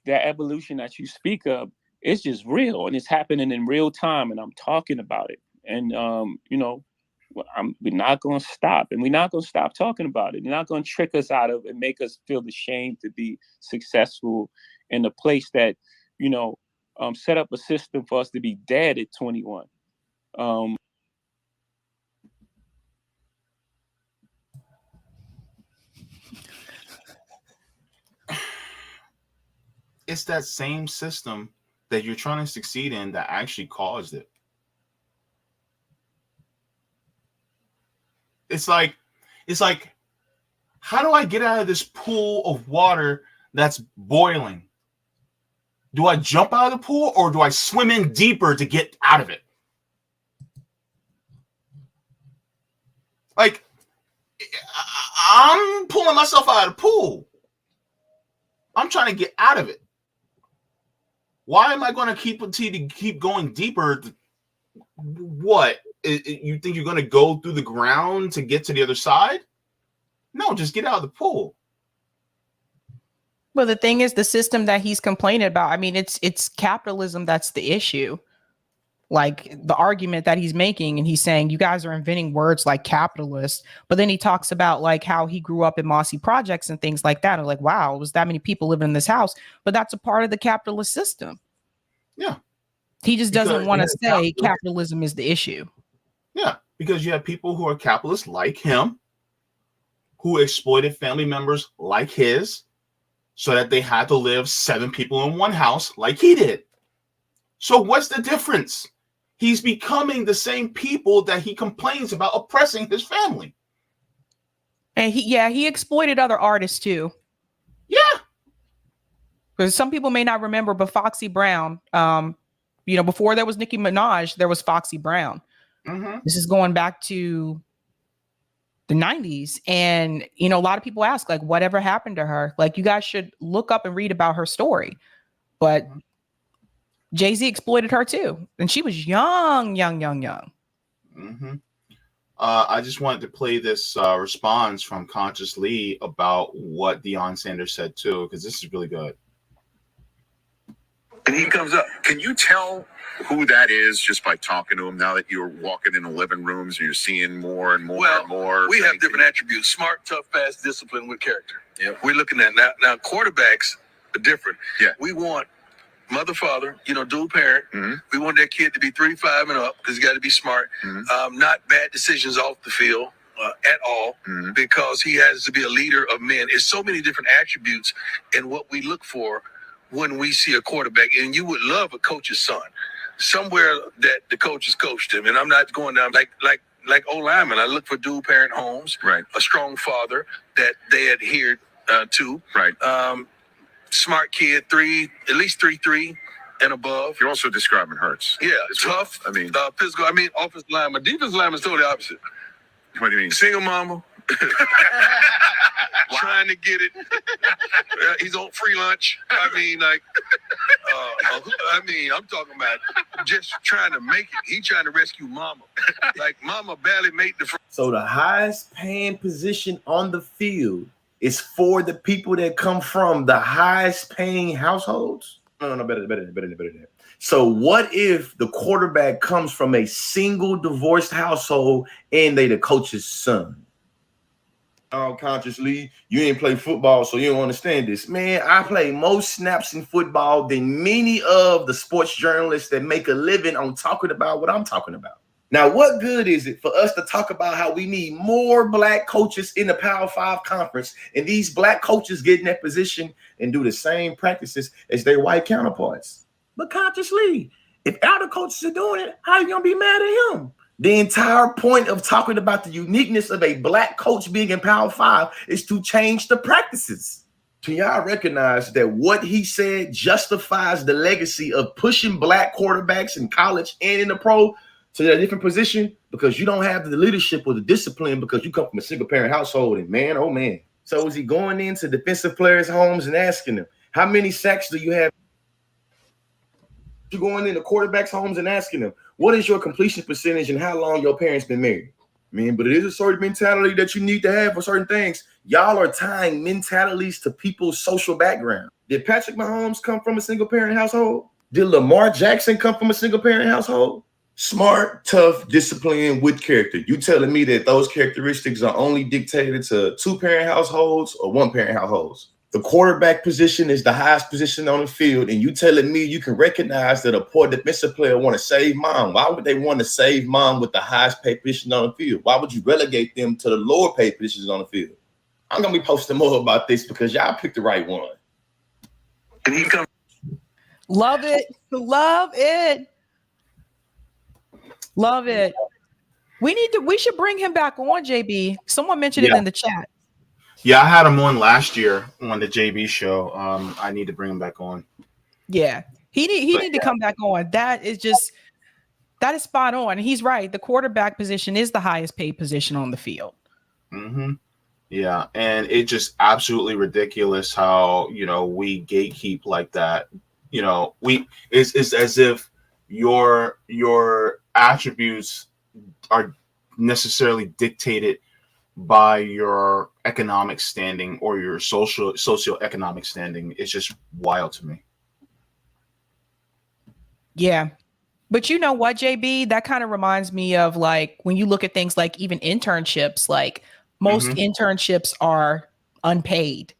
that evolution that you speak of, it's just real, and it's happening in real time, and I'm talking about it. And, we're not going to stop, and we're not going to stop talking about it. You're not going to trick us out of and make us feel ashamed to be successful in a place that, set up a system for us to be dead at 21. it's that same system that you're trying to succeed in that actually caused it. It's like, how do I get out of this pool of water that's boiling? Do I jump out of the pool or do I swim in deeper to get out of it? Like, I'm pulling myself out of the pool. I'm trying to get out of it. Why am I going to keep going deeper? What? You think you're going to go through the ground to get to the other side? No, just get out of the pool. Well, the thing is, the system that he's complaining about, I mean, it's capitalism that's the issue. Like the argument that he's making, and he's saying you guys are inventing words like capitalist, but then he talks about like how he grew up in Mossy projects and things like that. And like, wow, it was that many people living in this house, but that's a part of the capitalist system. Yeah. He just doesn't want to say capitalism is the issue. Yeah, because you have people who are capitalists like him, who exploited family members like his, so that they had to live 7 people in one house like he did. So what's the difference? He's becoming the same people that he complains about oppressing his family. And he exploited other artists too. Yeah. Because some people may not remember, but Foxy Brown, before there was Nicki Minaj, there was Foxy Brown. Mm-hmm. This is going back to the 90s. And, a lot of people ask, like, whatever happened to her? Like, you guys should look up and read about her story. But Jay-Z exploited her too. And she was young. Mm-hmm. I just wanted to play this response from Conscious Lee about what Deion Sanders said too, because this is really good. And he comes up. Can you tell who that is just by talking to him now that you're walking in the living rooms and you're seeing more and more and more? We have different attributes: smart, tough, fast, disciplined with character. Yeah. We're looking at now quarterbacks are different. Yeah. We want mother, father, dual parent. Mm-hmm. We want that kid to be 3, 5 and up because he's got to be smart. Mm-hmm. Not bad decisions off the field at all, Mm-hmm. because he has to be a leader of men. It's so many different attributes in what we look for when we see a quarterback. And you would love a coach's son, somewhere that the coaches coached him. And I'm not going down like old lineman. I look for dual parent homes, Right. a strong father that they adhered to. Right. Smart kid, at least 3.3 and above. You're also describing Hurts. Yeah, as well. tough. I mean, physical. Offensive lineman. Defensive lineman is totally opposite. what do you mean? Single mama. Trying to get it. He's on free lunch. I'm talking about just trying to make it. He trying to rescue mama. Like mama barely made the. So the highest paying position on the field is for the people that come from the highest paying households. No, better than that. So what if the quarterback comes from a single divorced household and they the coach's son? Oh, consciously, you ain't play football, so you don't understand this. Man, I play more snaps in football than many of the sports journalists that make a living on talking about what I'm talking about. Now, what good is it for us to talk about how we need more black coaches in the Power 5 conference, and these black coaches get in that position and do the same practices as their white counterparts? But consciously, if other coaches are doing it, how are you going to be mad at him? The entire point of talking about the uniqueness of a black coach being in Power 5 is to change the practices. So y'all recognize that what he said justifies the legacy of pushing black quarterbacks in college and in the pro to a different position because you don't have the leadership or the discipline because you come from a single parent household. And man, oh man. So is he going into defensive players' homes and asking them, how many sacks do you have? You're going into quarterbacks' homes and asking them, what is your completion percentage and how long your parents been married? Man, but it is a certain mentality that you need to have for certain things. Y'all are tying mentalities to people's social background. Did Patrick Mahomes come from a single parent household? Did Lamar Jackson come from a single parent household? Smart, tough, disciplined, with character. You telling me that those characteristics are only dictated to 2-parent households or 1-parent households? The quarterback position is the highest position on the field, and you telling me you can recognize that a poor defensive player want to save mom. Why would they want to save mom with the highest paid position on the field? Why would you relegate them to the lower paid positions on the field? I'm going to be posting more about this because y'all picked the right one. And he comes. Love it. Love it. Love it. We should bring him back on, JB. Someone mentioned it in the chat. Yeah, I had him on last year on the JB show. I need to bring him back on. Yeah. He need to come back on. That is spot on. And he's right. The quarterback position is the highest paid position on the field. Mm-hmm. Yeah, and it's just absolutely ridiculous how, we gatekeep like that. It's as if your attributes are necessarily dictated by your economic standing or your socioeconomic standing. It's just wild to me. Yeah. But you know what, JB? That kind of reminds me of like when you look at things like even internships, like most internships are unpaid.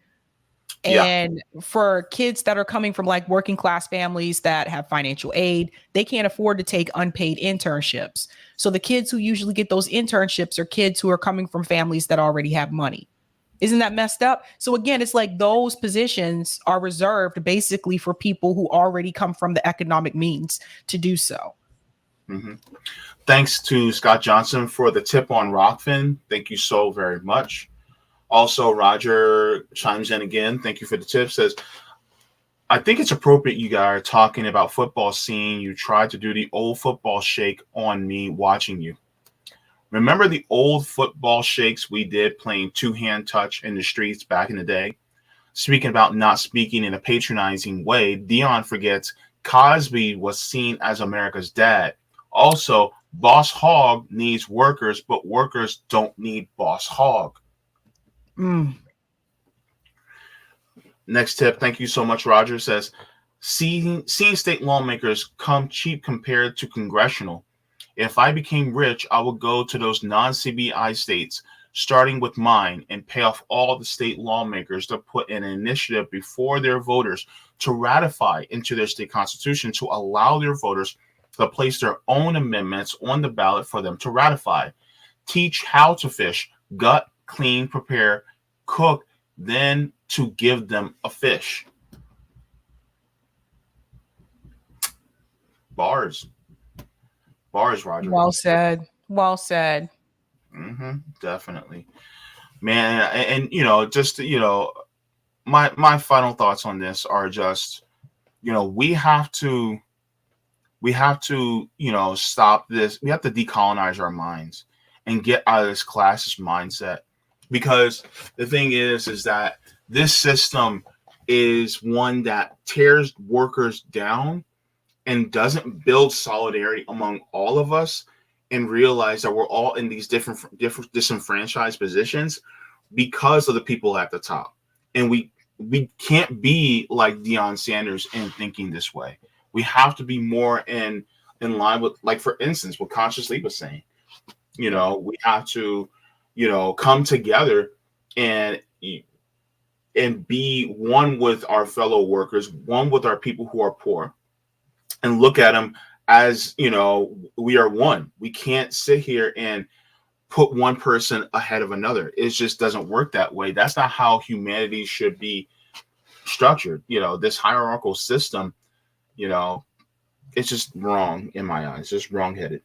And for kids that are coming from like working class families that have financial aid, they can't afford to take unpaid internships. So the kids who usually get those internships are kids who are coming from families that already have money. Isn't that messed up? So again, it's like those positions are reserved basically for people who already come from the economic means to do so. Mm-hmm. Thanks to Scott Johnson for the tip on Rockfin. Thank you so very much. Also, Roger chimes in again. Thank you for the tip. Says, I think it's appropriate you guys are talking about football, seeing you tried to do the old football shake on me watching you. Remember the old football shakes we did playing two-hand touch in the streets back in the day? Speaking about not speaking in a patronizing way, Deion forgets Cosby was seen as America's dad. Also, Boss Hogg needs workers, but workers don't need Boss Hogg. Next tip. Thank you so much, Roger. Says, seeing state lawmakers come cheap compared to congressional. If I became rich, I would go to those non-CBI states, starting with mine, and pay off all the state lawmakers to put an initiative before their voters to ratify into their state constitution to allow their voters to place their own amendments on the ballot for them to ratify. Teach how to fish, gut, clean, prepare, cook, then to give them a fish. Bars, Roger. Well said. Well said. Definitely, man. And my final thoughts on this are just, we have to stop this. We have to decolonize our minds and get out of this classist mindset, because the thing is that this system is one that tears workers down and doesn't build solidarity among all of us and realize that we're all in these different disenfranchised positions because of the people at the top. And we can't be like Deion Sanders in thinking this way. We have to be more in line with, like, for instance, what Conscious Lee was saying. We have to, come together and be one with our fellow workers, one with our people who are poor, and look at them as, we are one. We can't sit here and put one person ahead of another. It just doesn't work that way. That's not how humanity should be structured. This hierarchical system, it's just wrong in my eyes. Just wrong-headed.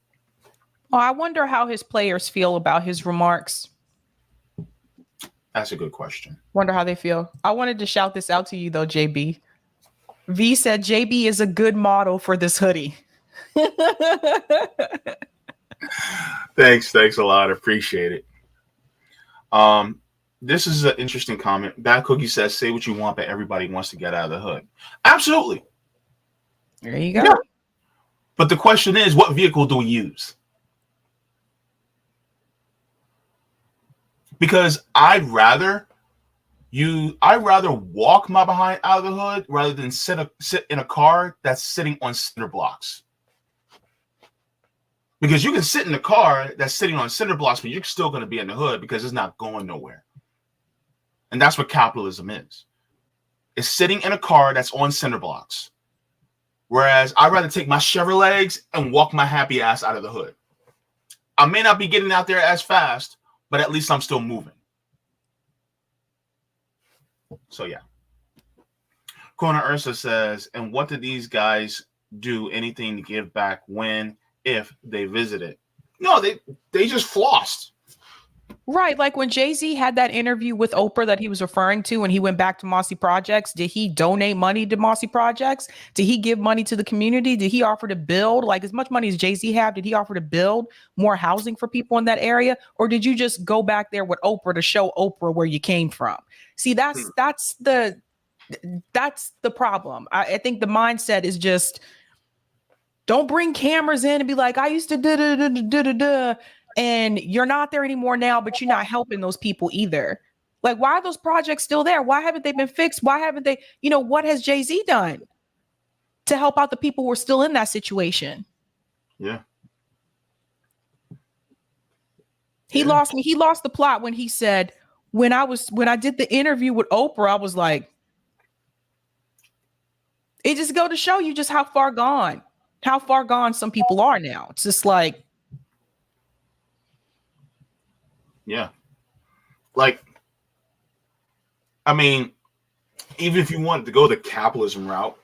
Well, I wonder how his players feel about his remarks. That's a good question. Wonder how they feel. I wanted to shout this out to you though, JB. V said JB is a good model for this hoodie. Thanks a lot. Appreciate it. This is an interesting comment. Bad Cookie says, say what you want, but everybody wants to get out of the hood. Absolutely. There you go. Yeah. But the question is, what vehicle do we use? Because I'd rather walk my behind out of the hood rather than sit in a car that's sitting on cinder blocks. Because you can sit in a car that's sitting on cinder blocks, but you're still going to be in the hood because it's not going nowhere. And that's what capitalism is. It's sitting in a car that's on cinder blocks. Whereas I'd rather take my Chevrolets and walk my happy ass out of the hood. I may not be getting out there as fast, but at least I'm still moving. So yeah. Kona Ursa says, and what did these guys do anything to give back when, if they visited? No, they just flossed. Right. Like when Jay-Z had that interview with Oprah that he was referring to when he went back to Mossy Projects, did he donate money to Mossy Projects? Did he give money to the community? Did he offer to build, like as much money as Jay-Z have, did he offer to build more housing for people in that area? Or did you just go back there with Oprah to show Oprah where you came from? See, that's the problem. I think the mindset is just don't bring cameras in and be like, I used to da-da-da-da-da-da. And you're not there anymore now, but you're not helping those people either. Like, why are those projects still there? Why haven't they been fixed? Why haven't they, what has Jay-Z done to help out the people who are still in that situation? Yeah. He lost me. He lost the plot when he said, when I did the interview with Oprah, I was like, it just go to show you just how far gone some people are now. It's just like, yeah. Like, I mean, even if you wanted to go the capitalism route,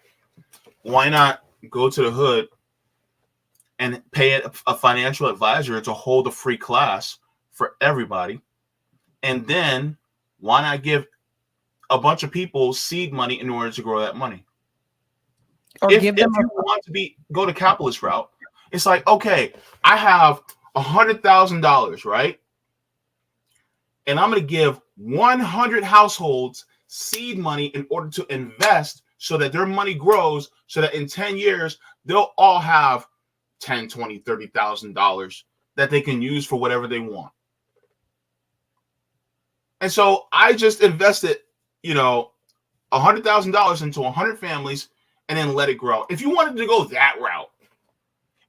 why not go to the hood and pay a financial advisor to hold a free class for everybody? And then why not give a bunch of people seed money in order to grow that money? Or if give them you want to go the capitalist route, it's like, okay, I have $100,000, right? And I'm going to give 100 households seed money in order to invest so that their money grows, so that in 10 years, they'll all have $10, $20, $30,000 that they can use for whatever they want. And so I just invested, $100,000 into 100 families and then let it grow. If you wanted to go that route,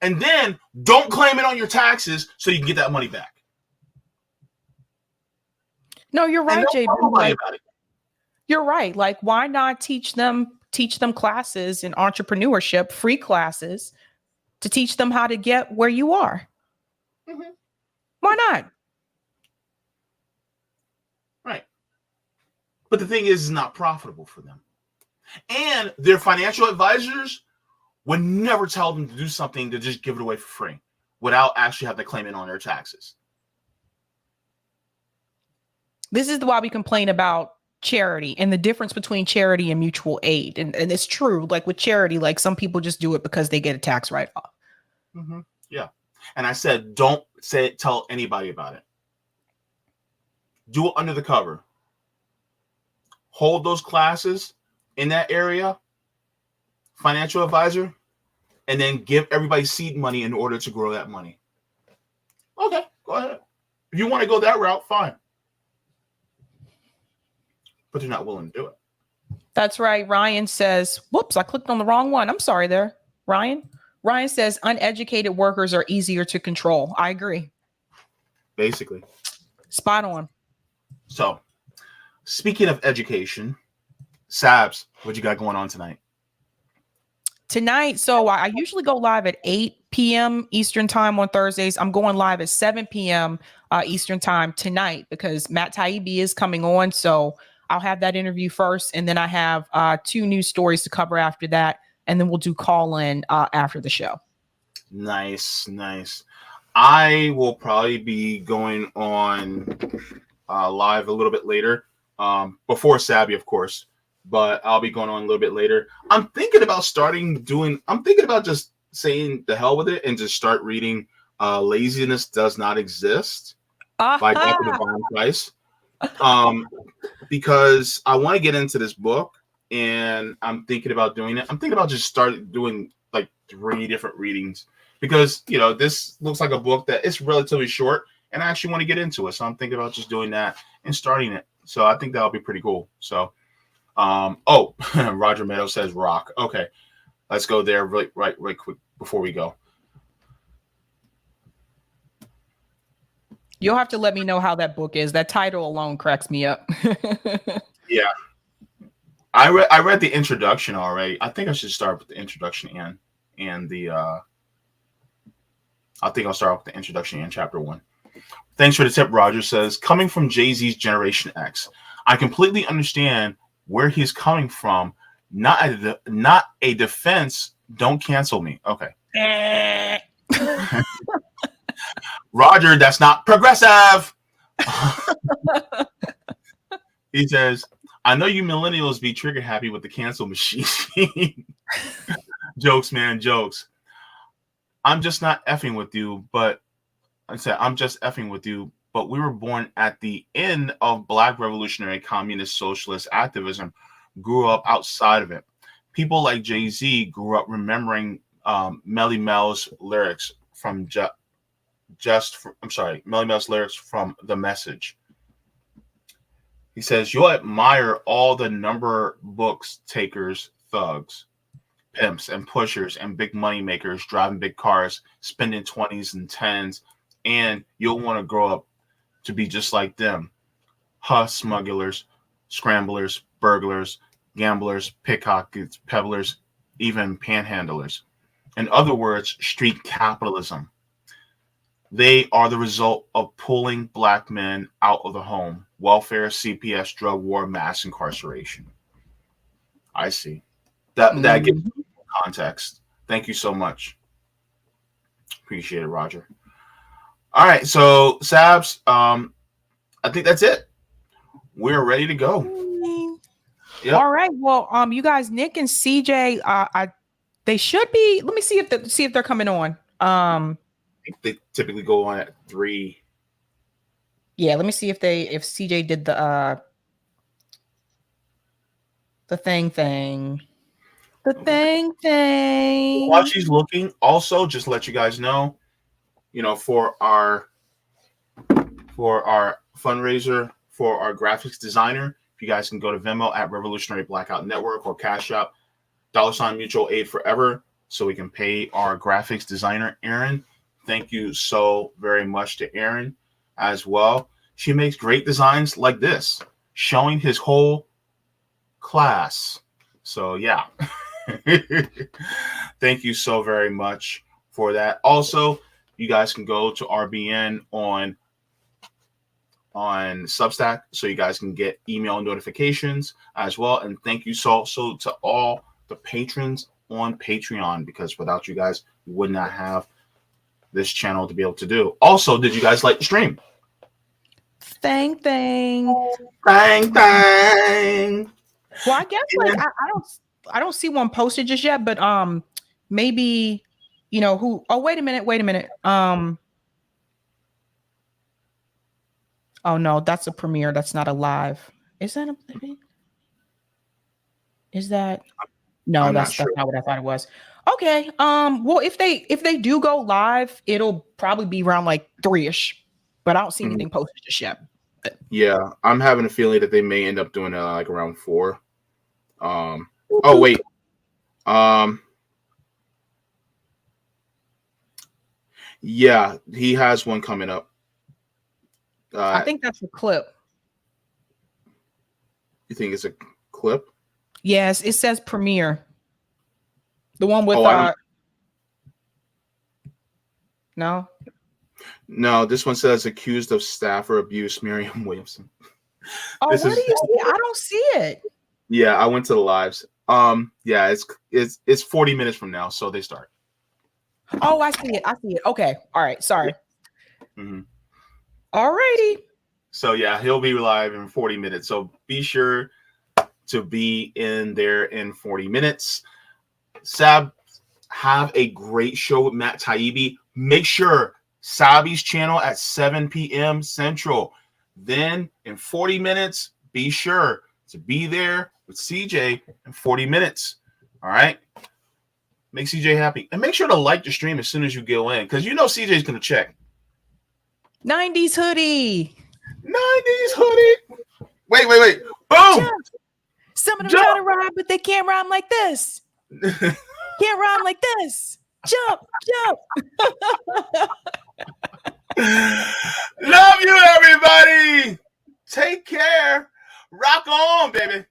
and then don't claim it on your taxes so you can get that money back. No, you're right, Jay. Like, you're right. Like, why not teach them classes in entrepreneurship, free classes, to teach them how to get where you are? Mm-hmm. Why not? Right. But the thing is, it's not profitable for them. And their financial advisors would never tell them to do something to just give it away for free without actually having to claim it on their taxes. This is why we complain about charity and the difference between charity and mutual aid. And it's true, like with charity, like some people just do it because they get a tax write-off. Mm-hmm. Yeah. And I said, don't tell anybody about it. Do it under the cover. Hold those classes in that area, financial advisor, and then give everybody seed money in order to grow that money. Okay, go ahead. If you want to go that route, fine. But they're not willing to do it. That's right. Ryan says, whoops, I clicked on the wrong one. I'm sorry there, Ryan. Ryan says uneducated workers are easier to control. I agree. Basically. Spot on. So, speaking of education, Sabs, what you got going on tonight? Tonight, so I usually go live at 8 p.m. Eastern time on Thursdays. I'm going live at 7 p.m. Eastern time tonight because Matt Taibbi is coming on. So I'll have that interview first, and then I have 2 news stories to cover after that, and then we'll do call-in after the show. Nice. I will probably be going on live a little bit later, before Sabby, of course. But I'll be going on a little bit later. I'm thinking about just saying the hell with it and just start reading Laziness Does Not Exist by Dr. Devon Price. Because I want to get into this book and I'm thinking about doing it. I'm thinking about just start doing like 3 different readings because, this looks like a book that is relatively short and I actually want to get into it. So I'm thinking about just doing that and starting it. So I think that'll be pretty cool. So Roger Meadow says rock. Okay, let's go there right quick before we go. You'll have to let me know how that book is. That title alone cracks me up. Yeah, I read the introduction already. I think I should start with the introduction and the. I think I'll start with the introduction and chapter 1. Thanks for the tip. Roger says, coming from Jay-Z's Generation X, I completely understand where he's coming from not a defense. Don't cancel me. Okay. Roger, that's not progressive. He says, I know you millennials be trigger happy with the cancel machine. Jokes, man, jokes. I'm just not effing with you, but I'm just effing with you. But we were born at the end of Black revolutionary communist socialist activism, grew up outside of it. People like Jay-Z grew up remembering Melly Mel's lyrics from Melly Mel's lyrics from The Message. He says, you'll admire all the number books takers, thugs, pimps, and pushers, and big money makers driving big cars, spending 20s and 10s, and you'll want to grow up to be just like them. Smugglers, scramblers, burglars, gamblers, pickpockets, peddlers, even panhandlers. In other words, street capitalism. They are the result of pulling Black men out of the home. Welfare, CPS, drug war, mass incarceration. I see. That gives me context. Thank you so much. Appreciate it, Roger. All right, so Sabs, I think that's it. We're ready to go. Yep. All right. Well, you guys, Nick and CJ, they should be. Let me see if they're coming on. They typically go on at 3. Yeah, let me see if CJ did the thing. The thing. While she's looking, also just let you guys know, for our fundraiser for our graphics designer, if you guys can go to Venmo at Revolutionary Blackout Network or Cash App $ Mutual Aid Forever so we can pay our graphics designer, Aaron. Thank you so very much to Aaron as well. She makes great designs like this, showing his whole class. So yeah. Thank you so very much for that. Also, you guys can go to RBN on Substack so you guys can get email notifications as well. And thank you so to all the patrons on Patreon, because without you guys, we would not have this channel to be able to do. Also, did you guys like the stream? Thing. Well, I guess I don't see one posted just yet, but maybe who. Oh, wait a minute. Oh no, that's a premiere. That's not a live. Is that no? That's not what I thought it was. Okay. Well, if they do go live, it'll probably be around like 3-ish, but I don't see anything posted just yet. Yeah, I'm having a feeling that they may end up doing it like around 4. Oh wait. Yeah, he has one coming up. I think that's a clip. You think it's a clip? Yes, it says premiere. The one with No, this one says accused of staffer abuse, Miriam Williamson. Oh, where do you see it? I don't see it. Yeah, I went to the lives. Yeah, it's 40 minutes from now, so they start. Oh, I see it. Okay. All right. Sorry. Mm-hmm. All righty. So yeah, he'll be live in 40 minutes. So be sure to be in there in 40 minutes. Sab, have a great show with Matt Taibbi. Make sure Sabby's channel at 7 p.m. Central. Then in 40 minutes, be sure to be there with CJ in 40 minutes. All right. Make CJ happy. And make sure to like the stream as soon as you go in, because CJ's going to check. 90s hoodie. 90s hoodie. Wait. Boom. Jump. Some of them try to rhyme, but they can't rhyme like this. Can't rhyme like this. Jump. Love you, everybody. Take care. Rock on, baby.